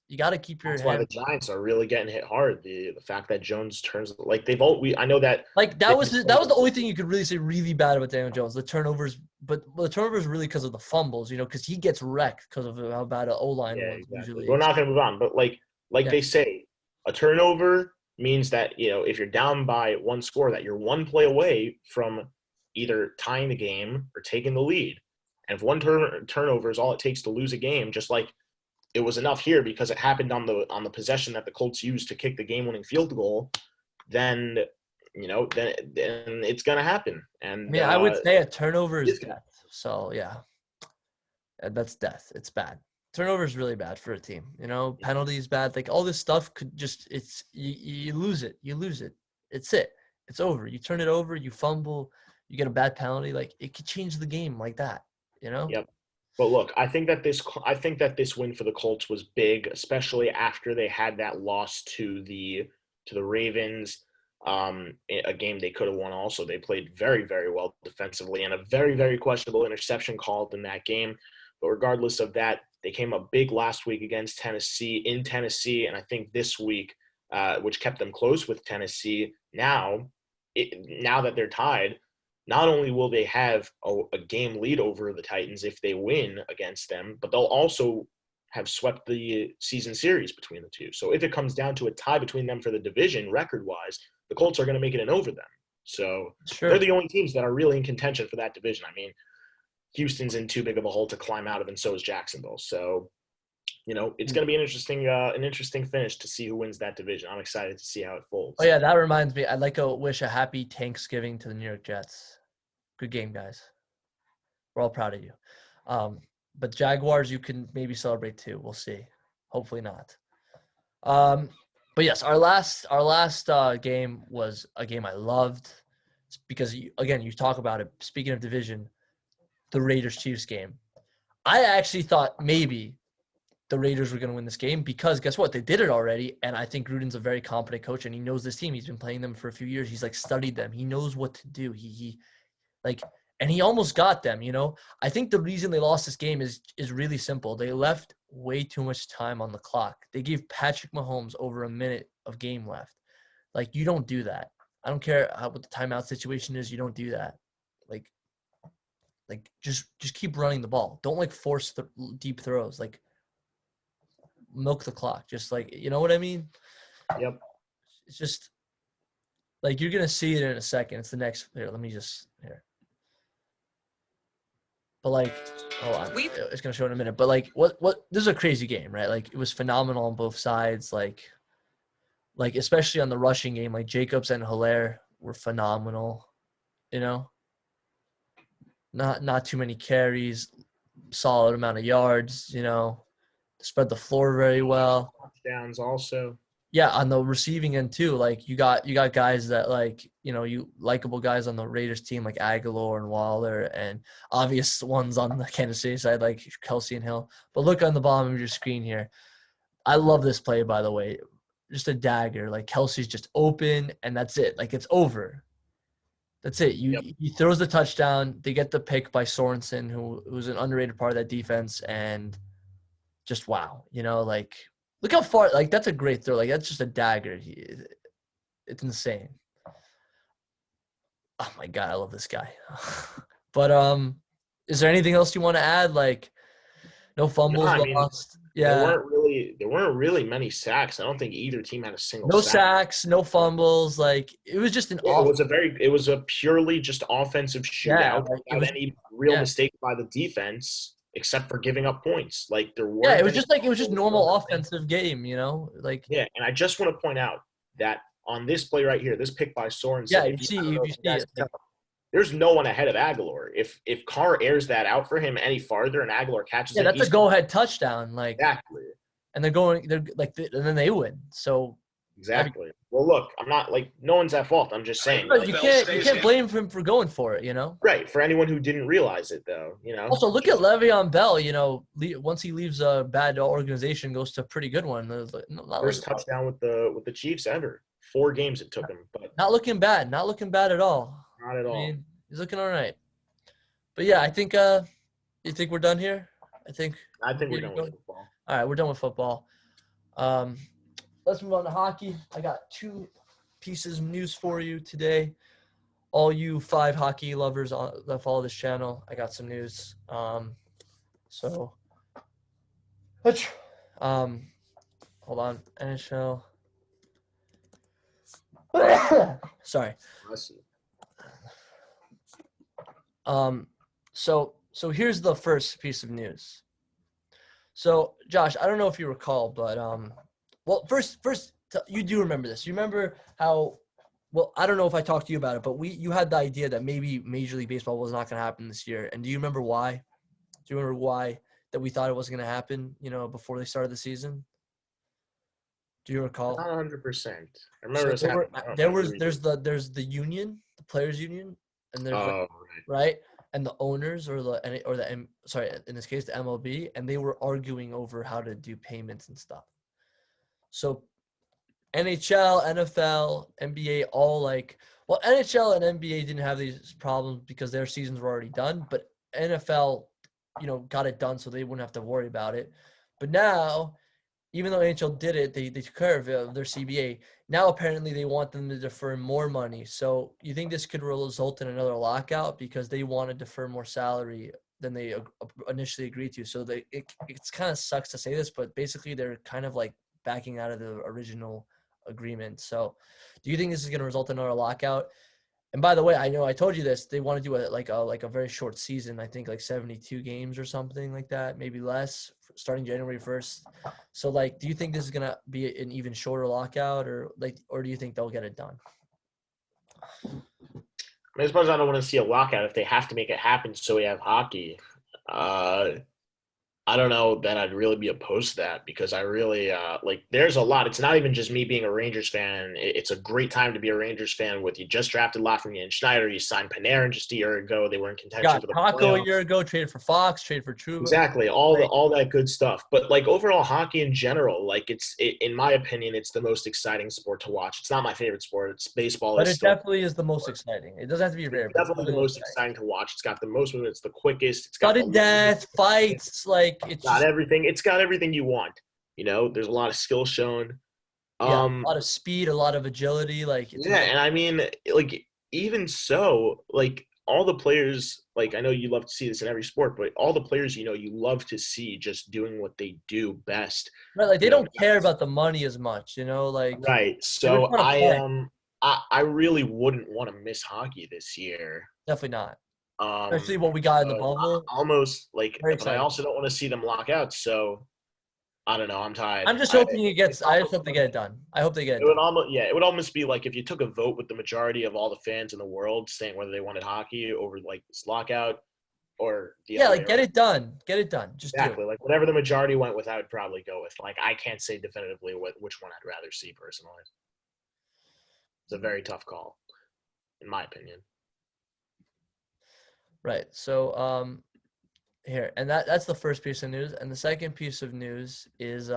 Speaker 2: you got to keep your. That's
Speaker 1: why the Giants are really getting hit hard. The fact that Jones turns I know that
Speaker 2: that was the only thing you could really say really bad about Daniel Jones, the turnovers. But the turnovers really because of the fumbles, because he gets wrecked because of how bad an O-line was
Speaker 1: exactly.
Speaker 2: usually.
Speaker 1: We're not going to move on, but they say, a turnover means that if you're down by 1 score, that you're 1 play away from either tying the game or taking the lead. And if 1 turnover is all it takes to lose a game, just like it was enough here because it happened on the possession that the Colts used to kick the game-winning field goal, then it's gonna happen. And
Speaker 2: I would say a turnover is death. So yeah, that's death. It's bad. Turnover is really bad for a team. Penalties bad. All this stuff could just you lose it. You lose it. It's it. It's over. You turn it over. You fumble. You get a bad penalty. It could change the game like that.
Speaker 1: Yep. But look, I think that this win for the Colts was big, especially after they had that loss to the Ravens, a game they could have won. Also, they played very, very well defensively, and a very, very questionable interception called in that game. But regardless of that, they came up big last week against Tennessee, and I think this week, which kept them close with Tennessee. Now that they're tied, not only will they have a game lead over the Titans if they win against them, but they'll also have swept the season series between the two. So if it comes down to a tie between them for the division record-wise, the Colts are going to make it in over them. So they're the only teams that are really in contention for that division. I mean, Houston's in too big of a hole to climb out of, and so is Jacksonville. So, it's going to be an interesting finish to see who wins that division. I'm excited to see how it folds.
Speaker 2: Oh, yeah, that reminds me. I'd like to wish a happy Thanksgiving to the New York Jets. Good game, guys. We're all proud of you. But Jaguars, you can maybe celebrate too. We'll see. Hopefully not. But yes, our last game was a game I loved because, again, you talk about it. Speaking of division, the Raiders-Chiefs game. I actually thought maybe the Raiders were going to win this game because guess what? They did it already, and I think Gruden's a very competent coach, and he knows this team. He's been playing them for a few years. He's, studied them. He knows what to do. And he almost got them, I think the reason they lost this game is really simple. They left way too much time on the clock. They gave Patrick Mahomes over a minute of game left. You don't do that. I don't care what the timeout situation is. You don't do that. Just keep running the ball. Don't force the deep throws. Milk the clock. Just you know what I mean?
Speaker 1: Yep.
Speaker 2: It's just you're gonna see it in a second. It's the next here. Let me just here. But hold on. It's gonna show in a minute. But what this is a crazy game, right? It was phenomenal on both sides. Especially on the rushing game, Jacobs and Hilaire were phenomenal. Not too many carries, solid amount of yards, spread the floor very well.
Speaker 1: Touchdowns also.
Speaker 2: Yeah, on the receiving end too. You got guys that you likable guys on the Raiders team like Aguilar and Waller, and obvious ones on the Kansas City side like Kelsey and Hill. But look on the bottom of your screen here. I love this play, by the way. Just a dagger. Kelsey's just open, and that's it. It's over. That's it. He throws the touchdown. They get the pick by Sorensen, who's an underrated part of that defense, and just wow. Look how far. That's a great throw. That's just a dagger. It's insane. Oh my God, I love this guy. But is there anything else you want to add? No fumbles lost. Yeah.
Speaker 1: There weren't really many sacks. I don't think either team had a single
Speaker 2: no
Speaker 1: sack.
Speaker 2: sacks, no fumbles. It was just an
Speaker 1: it was a purely just offensive shootout without any real mistake by the defense, except for giving up points. There were
Speaker 2: it was just normal offensive game,
Speaker 1: Yeah, and I just want to point out that on this play right here, this pick by Sorensen.
Speaker 2: Yeah, you see it.
Speaker 1: There's no one ahead of Aguilar. If Carr airs that out for him any farther and Aguilar catches it,
Speaker 2: that's a go-ahead touchdown.
Speaker 1: Exactly.
Speaker 2: And they're and then they win. So
Speaker 1: exactly. Well, look, I'm not no one's at fault. I'm just saying.
Speaker 2: You can't blame him for going for it.
Speaker 1: Right. For anyone who didn't realize it, though.
Speaker 2: Also, look at Le'Veon Bell. Once he leaves a bad organization, goes to a pretty good one.
Speaker 1: First touchdown with the Chiefs ever. 4 games it took him, but
Speaker 2: not looking bad. Not looking bad at all.
Speaker 1: Not at all.
Speaker 2: He's looking all right. But yeah, I think you think we're done here? I think
Speaker 1: we're done with football.
Speaker 2: All right, we're done with football. Let's move on to hockey. I got 2 pieces of news for you today. All you 5 hockey lovers that follow this channel, I got some news. Hold on, NHL. Sorry. So here's the first piece of news. So Josh, I don't know if you recall, but first you do remember this. You remember how? Well, I don't know if I talked to you about it, but you had the idea that maybe Major League Baseball was not going to happen this year. And do you remember why? Do you remember why that we thought it wasn't going to happen? Before they started the season. Do you recall?
Speaker 1: Not 100%. I remember
Speaker 2: there's the union, the players union, and there's right, and the owners in this case the MLB, and they were arguing over how to do payments and stuff. So NHL, NFL, NBA, all NHL and NBA didn't have these problems because their seasons were already done, but NFL, got it done so they wouldn't have to worry about it. But now even though NHL did it, they took care of their CBA. Now apparently they want them to defer more money. So you think this could result in another lockout because they want to defer more salary than they initially agreed to? So it's kind of sucks to say this, but basically they're kind of like backing out of the original agreement. So do you think this is going to result in another lockout? And by the way, I know I told you this. They want to do a very short season. I think like 72 games or something like that, maybe less, starting January 1st. So like, do you think this is gonna be an even shorter lockout, or do you think they'll get it done?
Speaker 1: I suppose I don't want to see a lockout if they have to make it happen so we have hockey. I don't know that I'd really be opposed to that because I really there's a lot. It's not even just me being a Rangers fan. It's a great time to be a Rangers fan with you just drafted Lafreniere and Schneider. You signed Panarin just a year ago. They were in contention
Speaker 2: Got
Speaker 1: for the
Speaker 2: Taco a
Speaker 1: playoffs.
Speaker 2: year ago, traded for Fox, traded for Truba.
Speaker 1: Exactly, all that good stuff. But like overall hockey in general, like in my opinion, it's the most exciting sport to watch. It's not my favorite sport. It's baseball.
Speaker 2: But
Speaker 1: Is
Speaker 2: it
Speaker 1: still
Speaker 2: definitely is the most exciting. It doesn't have to be rare,
Speaker 1: it's
Speaker 2: but it's
Speaker 1: definitely the
Speaker 2: definitely
Speaker 1: most exciting to watch. It's got the most movement. It's the quickest. It's got the
Speaker 2: sudden death, fights, like it's
Speaker 1: got
Speaker 2: just
Speaker 1: everything. It's got everything you want. There's a lot of skill shown.
Speaker 2: a lot of speed, a lot of agility. Like it's
Speaker 1: Yeah, and I mean, like even so, like all the players, like I know you love to see this in every sport, but all the players, you love to see just doing what they do best.
Speaker 2: right. Like they
Speaker 1: You know,
Speaker 2: don't care about the money as much, like
Speaker 1: right.
Speaker 2: they just
Speaker 1: So
Speaker 2: want to play.
Speaker 1: I really wouldn't want to miss hockey this year.
Speaker 2: Definitely not. Especially
Speaker 1: Um,
Speaker 2: what we got in the
Speaker 1: but
Speaker 2: bubble.
Speaker 1: almost like,
Speaker 2: Very
Speaker 1: but I
Speaker 2: exciting.
Speaker 1: also don't want to see them lock out. So I don't know. I'm tired.
Speaker 2: I'm just
Speaker 1: I
Speaker 2: hoping
Speaker 1: it's
Speaker 2: I just
Speaker 1: almost
Speaker 2: hope they get it done. I hope they get
Speaker 1: It
Speaker 2: it done.
Speaker 1: would almost yeah, it would almost be like if you took a vote with the majority of all the fans in the world saying whether they wanted hockey over like this lockout or the
Speaker 2: Yeah,
Speaker 1: other
Speaker 2: like
Speaker 1: way around.
Speaker 2: get it done. Get it done. Just do it.
Speaker 1: Exactly. Like whatever the majority went with, I would probably go with. Like I can't say definitively which one I'd rather see personally. It's a very tough call, in my opinion.
Speaker 2: Right. So here. And that's the first piece of news. And the second piece of news is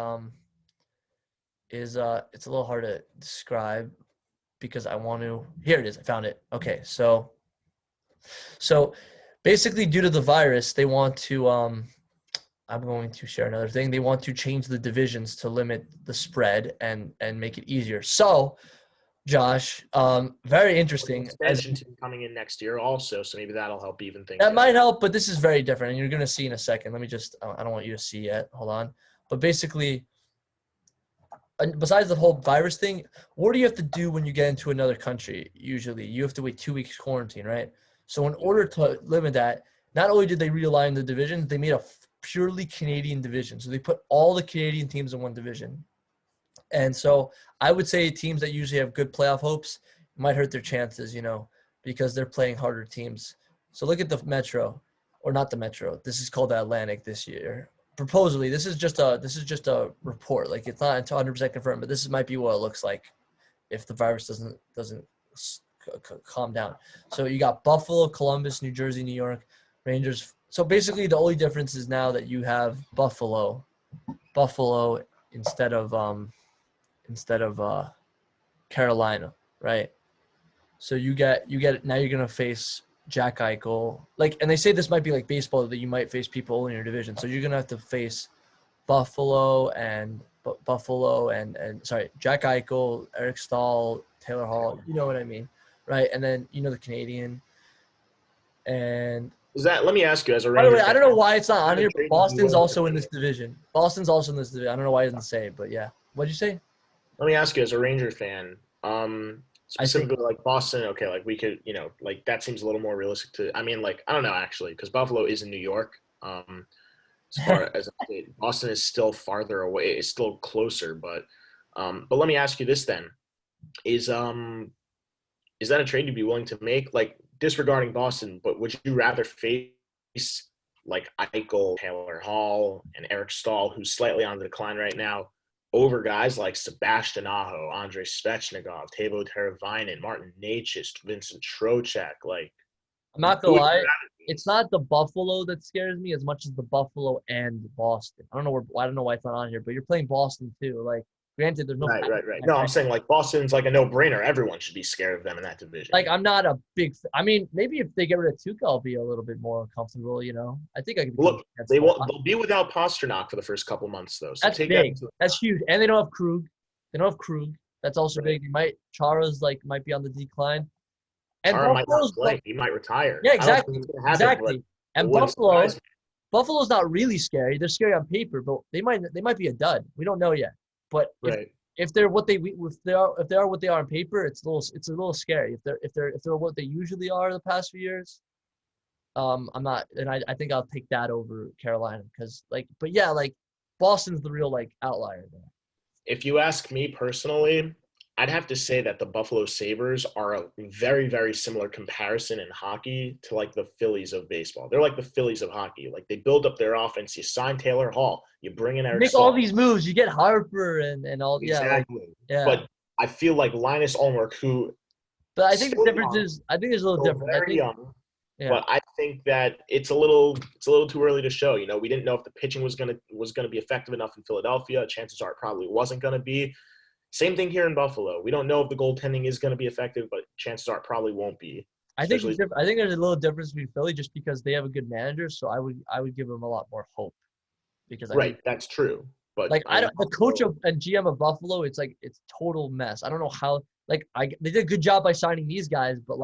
Speaker 2: it's a little hard to describe because I want to here it is. I found it. Okay, so basically due to the virus, they want to I'm going to share another thing. They want to change the divisions to limit the spread and make it easier. So, Josh, very interesting.
Speaker 1: Extension team coming in next year also, so maybe that'll help even things
Speaker 2: That
Speaker 1: out.
Speaker 2: might help, but this is very different, and you're going to see in a second. Let me just I don't want you to see yet. Hold on. But basically, besides the whole virus thing, what do you have to do when you get into another country? Usually, you have to wait 2 weeks quarantine, right? So, in order to limit that, not only did they realign the division, they made a purely Canadian division. So they put all the Canadian teams in one division. And so I would say teams that usually have good playoff hopes might hurt their chances, because they're playing harder teams. So look at the Metro, or not the Metro. This is called the Atlantic this year. Proposally, this is just a report. Like it's not 100% confirmed, but this might be what it looks like if the virus doesn't calm down. So you got Buffalo, Columbus, New Jersey, New York, Rangers. So basically, the only difference is now that you have Buffalo instead of Carolina, right? So you get now you're gonna face Jack Eichel, and they say this might be like baseball that you might face people in your division. So you're gonna have to face Buffalo and Jack Eichel, Eric Stahl, Taylor Hall. You know what I mean, right? And then the Canadian. And
Speaker 1: Let me ask you, as a
Speaker 2: by the
Speaker 1: Rangers
Speaker 2: way, I
Speaker 1: fan,
Speaker 2: don't know why it's not on here, but
Speaker 1: trade would be
Speaker 2: Boston's
Speaker 1: willing to
Speaker 2: also in
Speaker 1: make?
Speaker 2: this division. Boston's also in this division. I don't know why it doesn't say it, but yeah. What'd you say?
Speaker 1: Let me ask you, as a Ranger fan,
Speaker 2: I think
Speaker 1: specifically like Boston. Okay, like we could, like that seems a little more realistic to. I mean, like I don't know actually, because Buffalo is in New York. As far as Boston is still farther away, it's still closer. But let me ask you this then: is is that a trade you'd be willing to make? Like disregarding Boston, but would you rather face like Eichel, Taylor Hall, and Eric Stahl, who's slightly on the decline right now, over guys like Sebastian Aho, Andrei Svechnikov, Teuvo Teravainen, Martin Necas, Vincent Trocheck? Like,
Speaker 2: I'm not
Speaker 1: who
Speaker 2: gonna
Speaker 1: would you
Speaker 2: lie.
Speaker 1: rather
Speaker 2: It's
Speaker 1: face?
Speaker 2: not the Buffalo that scares me as much as the Buffalo and Boston. I don't know why it's not on here, but you're playing Boston too. Like Granted, there's no
Speaker 1: Right. No, I'm saying like Boston's like a no-brainer. Everyone should be scared of them in that division.
Speaker 2: like I'm not a big. I mean, maybe if they get rid of Tuca, I'll be a little bit more comfortable. I think I could become.
Speaker 1: Look, they'll be without Pasternak for the first couple months though. So
Speaker 2: That's
Speaker 1: take
Speaker 2: big.
Speaker 1: that.
Speaker 2: That's huge. And they don't have Krug. That's also big. Chara's might be on the decline. And
Speaker 1: Chara might not play. He might retire.
Speaker 2: Yeah, exactly. Exactly. And Buffalo's not really scary. They're scary on paper, but they might be a dud. We don't know yet. But if they're what they are what they are on paper, it's a little scary. If they're what they usually are the past few years, I'm not, and I think I'll take that over Carolina because Boston's the real outlier there.
Speaker 1: If you ask me personally, I'd have to say that the Buffalo Sabres are a very, very similar comparison in hockey to the Phillies of baseball. They're like the Phillies of hockey. They build up their offense. You sign Taylor Hall. You bring in Eric
Speaker 2: Make all these moves. You get Harper and all.
Speaker 1: Exactly.
Speaker 2: Yeah.
Speaker 1: But I feel like Linus Ullmark, who.
Speaker 2: But I think the difference is, there's a little different.
Speaker 1: Very young. Yeah. But I think that it's a little too early to show. We didn't know if the pitching was gonna be effective enough in Philadelphia. Chances are it probably wasn't gonna be. Same thing here in Buffalo. We don't know if the goaltending is going to be effective, but chances are it probably won't be.
Speaker 2: I think there's a little difference between Philly just because they have a good manager, so I would give them a lot more hope. Because
Speaker 1: that's true. But
Speaker 2: the coach and GM of Buffalo, it's total mess. I don't know how they did a good job by signing these guys, but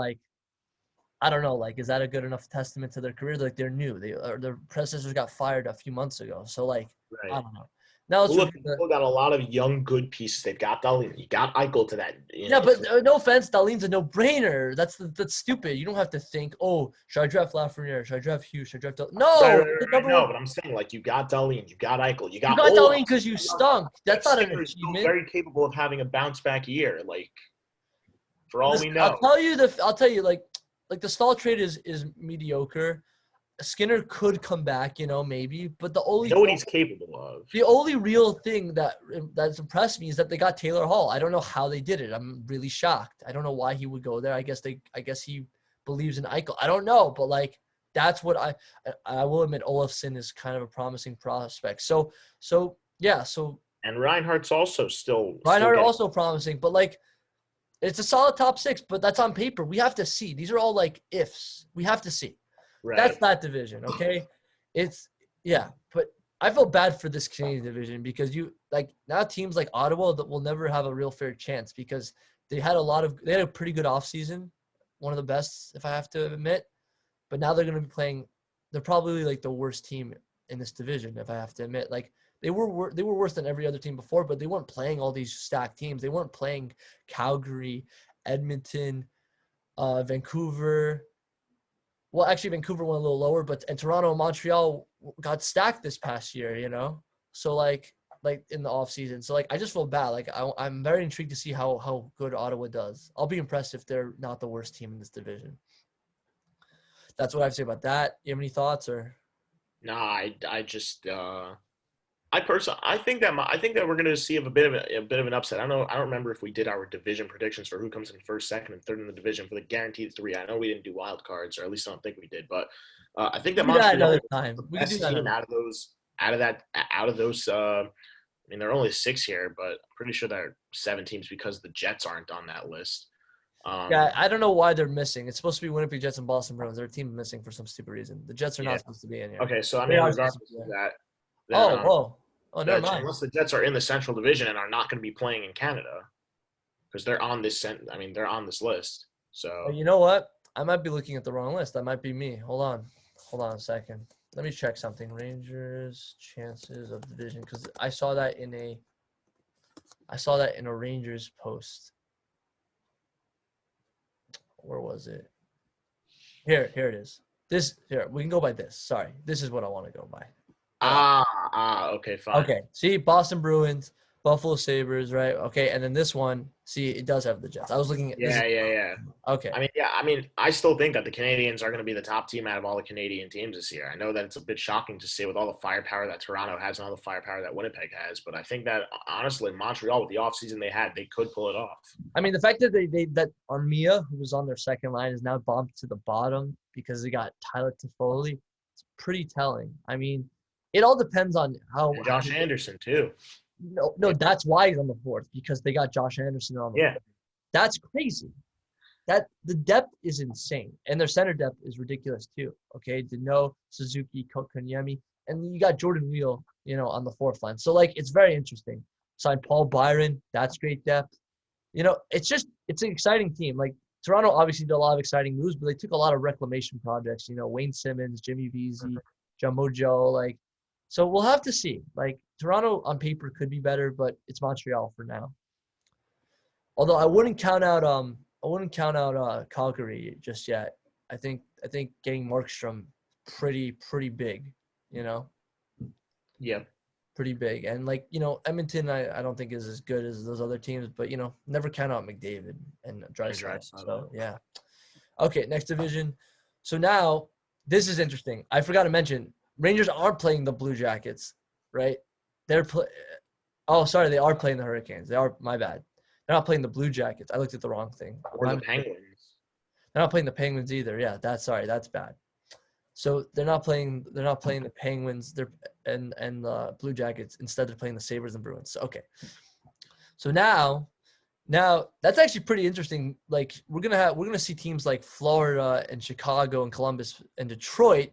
Speaker 2: I don't know, is that a good enough testament to their career? They're new. Their predecessors got fired a few months ago, so I don't know. Now
Speaker 1: look, people got a lot of young, good pieces. They've got Dahlin. You got Eichel to that.
Speaker 2: But no offense, Dahlin's a no-brainer. That's stupid. You don't have to think, should I draft Lafreniere? Should I draft Hughes? Should I draft No.
Speaker 1: No, but I'm saying, you got Dahlin. You got Eichel. You got
Speaker 2: Dahlin because you stunk. That's not an achievement.
Speaker 1: Very capable of having a bounce-back year, for all we know.
Speaker 2: I'll tell you, the Stahl trade is mediocre. Skinner could come back, maybe, but
Speaker 1: know what he's capable of.
Speaker 2: The only real thing that's impressed me is that they got Taylor Hall. I don't know how they did it. I'm really shocked. I don't know why he would go there. I guess he believes in Eichel. I don't know, but that's what I will admit. Olofsson is kind of a promising prospect. So yeah.
Speaker 1: And Reinhardt's also
Speaker 2: also promising, but it's a solid top 6. But that's on paper. We have to see. These are all ifs. We have to see.
Speaker 1: Right.
Speaker 2: That's that division, okay? But I feel bad for this Canadian division because now teams like Ottawa that will never have a real fair chance because they had a pretty good offseason, one of the best, if I have to admit. But now they're going to be playing. They're probably the worst team in this division, if I have to admit. They were worse than every other team before, but they weren't playing all these stacked teams. They weren't playing Calgary, Edmonton, Vancouver. Well, actually, Vancouver went a little lower, and Toronto and Montreal got stacked this past year, So, in the offseason. So, I just feel bad. I'm very intrigued to see how good Ottawa does. I'll be impressed if they're not the worst team in this division. That's what I have to say about that. You have any thoughts, or?
Speaker 1: No, I just I think that we're going to see a bit of an upset. I don't remember if we did our division predictions for who comes in first, second, and third in the division for the guaranteed 3. I know we didn't do wild cards, or at least I don't think we did. But I think that Montreal is the best team out of those. I mean, there are only 6 here, but I'm pretty sure there are 7 teams because the Jets aren't on that list.
Speaker 2: I don't know why they're missing. It's supposed to be Winnipeg Jets and Boston Bruins. They're a team missing for some stupid reason. The Jets are not supposed to be in here.
Speaker 1: Okay, so I mean, regardless of that.
Speaker 2: Never mind.
Speaker 1: Unless the Jets are in the Central Division and are not going to be playing in Canada, because they're on this. They're on this list. So
Speaker 2: you know what? I might be looking at the wrong list. That might be me. Hold on a second. Let me check something. Rangers chances of division, because I saw that in a Rangers post. Where was it? Here it is. We can go by this. Sorry, this is what I want to go by.
Speaker 1: Okay, fine.
Speaker 2: Okay, see, Boston Bruins, Buffalo Sabres, right? Okay, and then this one, see, it does have the Jets. I was looking at
Speaker 1: Yeah.
Speaker 2: Okay.
Speaker 1: I still think that the Canadians are going to be the top team out of all the Canadian teams this year. I know that it's a bit shocking to say with all the firepower that Toronto has and all the firepower that Winnipeg has, but I think that, honestly, Montreal, with the offseason they had, they could pull it off. I
Speaker 2: mean, the fact that that Armia, who was on their second line, is now bumped to the bottom because they got Tyler Toffoli, it's pretty telling. I mean, it all depends on how –
Speaker 1: and Josh Anderson, too.
Speaker 2: No, that's why he's on the fourth, because they got Josh Anderson on the
Speaker 1: Yeah.
Speaker 2: fourth. That's crazy. That the depth is insane, and their center depth is ridiculous too. Okay, Dano, Suzuki, Kokonyemi, and you got Jordan Wheel, on the fourth line. So like, it's very interesting. Signed Paul Byron. That's great depth. It's an exciting team. Like Toronto obviously did a lot of exciting moves, but they took a lot of reclamation projects. Wayne Simmons, Jimmy Vesey, Jumbo Joe. Like, so we'll have to see. Like Toronto on paper could be better, but it's Montreal for now. Although I wouldn't count out Calgary just yet. I think getting Markstrom pretty big.
Speaker 1: Yeah.
Speaker 2: Pretty big. And Edmonton I don't think is as good as those other teams, but never count out McDavid and Draisaitl. So yeah. Okay, next division. So now this is interesting. I forgot to mention Rangers aren't playing the Blue Jackets, right? They are playing the Hurricanes. They are, my bad. They're not playing the Blue Jackets. I looked at the wrong thing.
Speaker 1: Or the Penguins.
Speaker 2: They're not playing the Penguins either. Yeah, that's bad. So they're not playing the Penguins. And the Blue Jackets. Instead, they're playing the Sabres and Bruins. So, okay. So now that's actually pretty interesting. Like we're gonna see teams like Florida and Chicago and Columbus and Detroit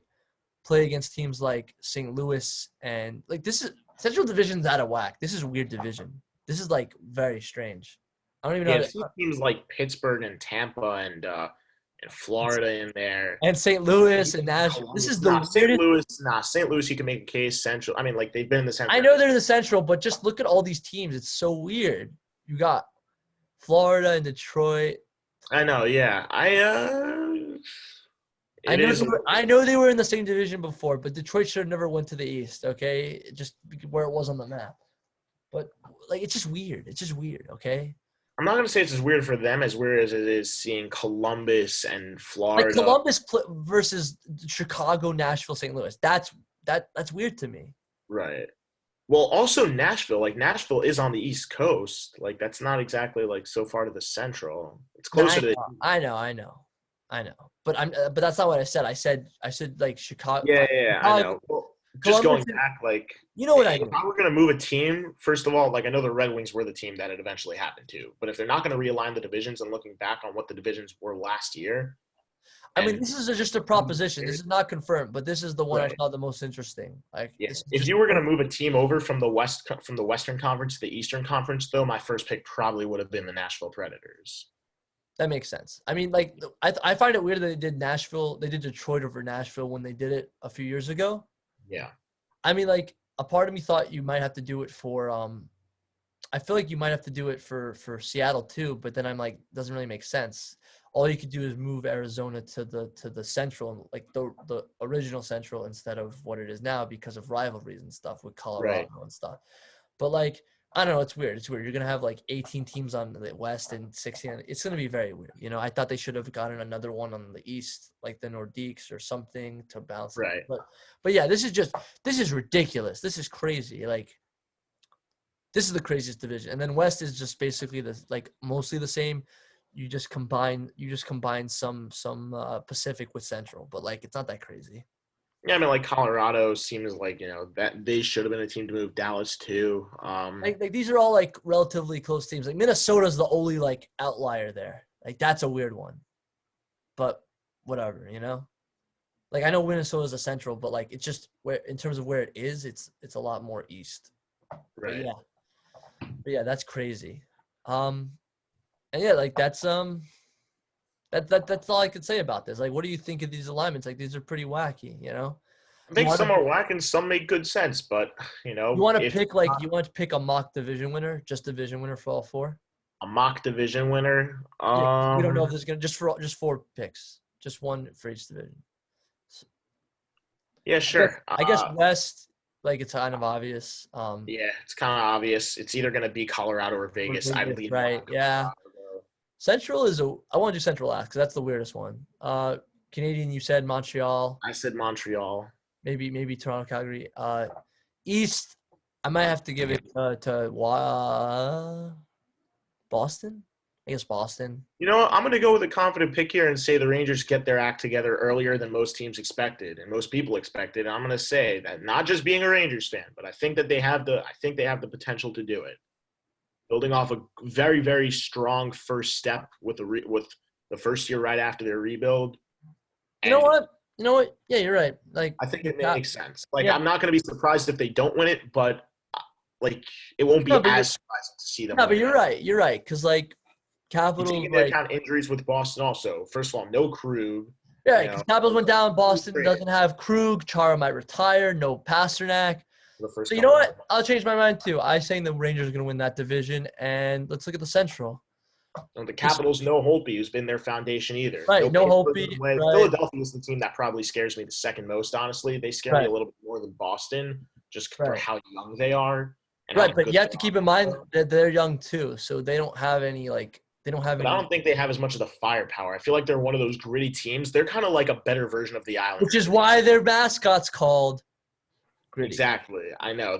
Speaker 2: play against teams like St. Louis, and like this is Central Division's out of whack. This is a weird division. This is like very strange. I don't even know.
Speaker 1: Yeah, teams like Pittsburgh and Tampa and Florida in there,
Speaker 2: and St. Louis and Nashville. This is the
Speaker 1: St. Louis. St. Louis. You can make a case. Central. I mean, like they've been in the Central.
Speaker 2: I know they're in the Central, but just look at all these teams. It's so weird. You got Florida and Detroit.
Speaker 1: I know. Yeah.
Speaker 2: I know they were in the same division before, but Detroit should have never went to the East. Okay, just where it was on the map. But like, it's just weird. It's just weird. Okay.
Speaker 1: I'm not gonna say it's as weird for them as weird as it is seeing Columbus and Florida.
Speaker 2: Like Columbus versus Chicago, Nashville, St. Louis. That's weird to me.
Speaker 1: Right. Well, also Nashville. Like Nashville is on the East Coast. Like that's not exactly like so far to the Central. It's closer to.
Speaker 2: I know. But that's not what I said. I said like Chicago.
Speaker 1: Yeah, I know. Well, just going back, like
Speaker 2: what I mean.
Speaker 1: If I were going to move a team, first of all, like I know the Red Wings were the team that it eventually happened to, but if they're not going to realign the divisions and looking back on what the divisions were last year,
Speaker 2: I mean, this is just a proposition. This is not confirmed, but this is the one I thought the most interesting. Like,
Speaker 1: if you were going to move a team over from the Western Conference to the Eastern Conference, though, my first pick probably would have been the Nashville Predators.
Speaker 2: That makes sense. I mean, like, I find it weird that they did Detroit over Nashville when they did it a few years ago.
Speaker 1: Yeah.
Speaker 2: I mean, like, a part of me thought you might have to do it for I feel like you might have to do it for Seattle too, but then I'm like, doesn't really make sense. All you could do is move Arizona to the Central, like the original Central, instead of what it is now because of rivalries and stuff with Colorado and stuff. But like, I don't know, it's weird. You're gonna have like 18 teams on the West and 16. It's gonna be very weird. I thought they should have gotten another one on the East, like the Nordiques or something to balance.
Speaker 1: Right.
Speaker 2: But yeah, this is ridiculous. This is crazy. Like, this is the craziest division. And then West is just basically mostly the same. You just combine some Pacific with Central, but like, it's not that crazy.
Speaker 1: Yeah, I mean, like Colorado seems like that they should have been a team to move. Dallas too.
Speaker 2: Like these are all like relatively close teams. Like Minnesota's the only like outlier there. Like that's a weird one, but whatever, Like I know Minnesota's a Central, but like it's just where in terms of where it is, it's a lot more East.
Speaker 1: Right.
Speaker 2: But yeah, that's crazy. And yeah, like that's all I could say about this. Like, what do you think of these alignments? Like, these are pretty wacky,
Speaker 1: I think some are whack and some make good sense, but
Speaker 2: you want to pick a mock division winner, just division winner for all four.
Speaker 1: A mock division winner.
Speaker 2: We don't know if there's gonna just four picks, just one for each division. So,
Speaker 1: yeah, sure.
Speaker 2: I guess West, like it's kind of obvious.
Speaker 1: Yeah, it's kind of obvious. It's either gonna be Colorado or Vegas. I believe.
Speaker 2: Right. Yeah. Central I want to do Central last because that's the weirdest one. Canadian, you said Montreal.
Speaker 1: I said Montreal.
Speaker 2: Maybe Toronto, Calgary. East, I might have to give it to Boston. against Boston.
Speaker 1: You know what? I'm going to go with a confident pick here and say the Rangers get their act together earlier than most teams expected and most people expected. And I'm going to say that not just being a Rangers fan, but I think they have the potential to do it. Building off a very, very strong first step with the first year right after their rebuild.
Speaker 2: You know what? Yeah, you're right. Like,
Speaker 1: I think it makes sense. Like,
Speaker 2: yeah.
Speaker 1: I'm not going to be surprised if they don't win it, but like it won't be as surprising to see them.
Speaker 2: No, but you're right. You're right. Because like Capitals,
Speaker 1: you take into account injuries with Boston also. First of all, no Krug.
Speaker 2: Yeah, because Capitals went down. Boston doesn't have Krug. Chara might retire. No Pasternak. So you know what? I'll change my mind too. I'm saying the Rangers are going to win that division, and let's look at the Central.
Speaker 1: The Capitals, no Holtby, who's been their foundation either.
Speaker 2: Right, no Holtby. Right.
Speaker 1: Philadelphia is the team that probably scares me the second most, honestly. They scare me a little bit more than Boston, just for how young they are.
Speaker 2: Right, but you have to keep in mind that they're young too, so they don't have any But I
Speaker 1: don't think they have as much of the firepower. I feel like they're one of those gritty teams. They're kind of like a better version of the Islanders.
Speaker 2: Which is why their mascot's called Gritty.
Speaker 1: Exactly. I know.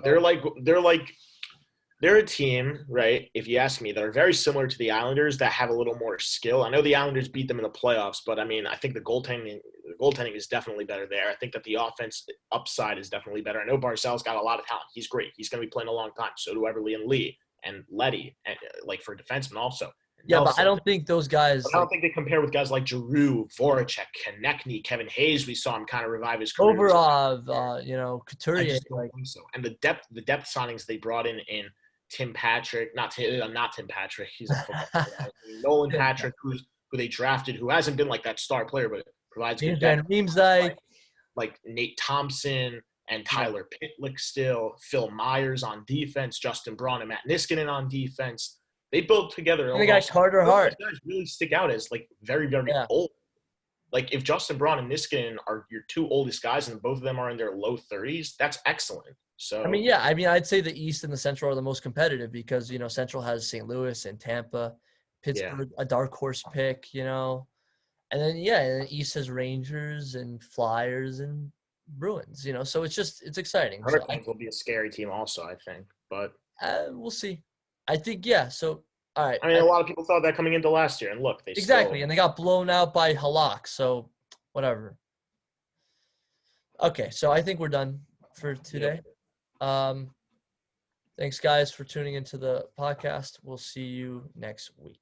Speaker 1: They're a team, right, if you ask me, that are very similar to the Islanders that have a little more skill. I know the Islanders beat them in the playoffs, but, I mean, I think the goaltending is definitely better there. I think that the offense upside is definitely better. I know Barzal's got a lot of talent. He's great. He's going to be playing a long time. So do Everly and Lee and Letty, and, for defensemen also.
Speaker 2: Yeah, but I don't think those guys –
Speaker 1: I don't think they compare with guys like Giroux, Voracek, Konechny, Kevin Hayes. We saw him kind of revive his career.
Speaker 2: Provorov, Couturier.
Speaker 1: I just don't think so. And the depth signings they brought in Tim Patrick, not Tim Patrick. He's a football player. Nolan Patrick, who they drafted, who hasn't been like that star player, but provides good depth. Like Nate Thompson and Tyler Pitlick still, Phil Myers on defense, Justin Braun and Matt Niskanen on defense. They built together.
Speaker 2: And they got Carter Hart.
Speaker 1: Those guys really stick out as like very, very old. Like if Justin Braun and Niskanen are your two oldest guys and both of them are in their low 30s, that's excellent. So
Speaker 2: I'd say the East and the Central are the most competitive because Central has St. Louis and Tampa, Pittsburgh, a dark horse pick, and then and East has Rangers and Flyers and Bruins, so it's exciting.
Speaker 1: Hurricanes will be a scary team also, I think, but
Speaker 2: we'll see. I think So all right.
Speaker 1: I mean, a lot of people thought that coming into last year, and look,
Speaker 2: and they got blown out by Halak, so whatever. Okay, so I think we're done for today. Thanks, guys, for tuning into the podcast. We'll see you next week.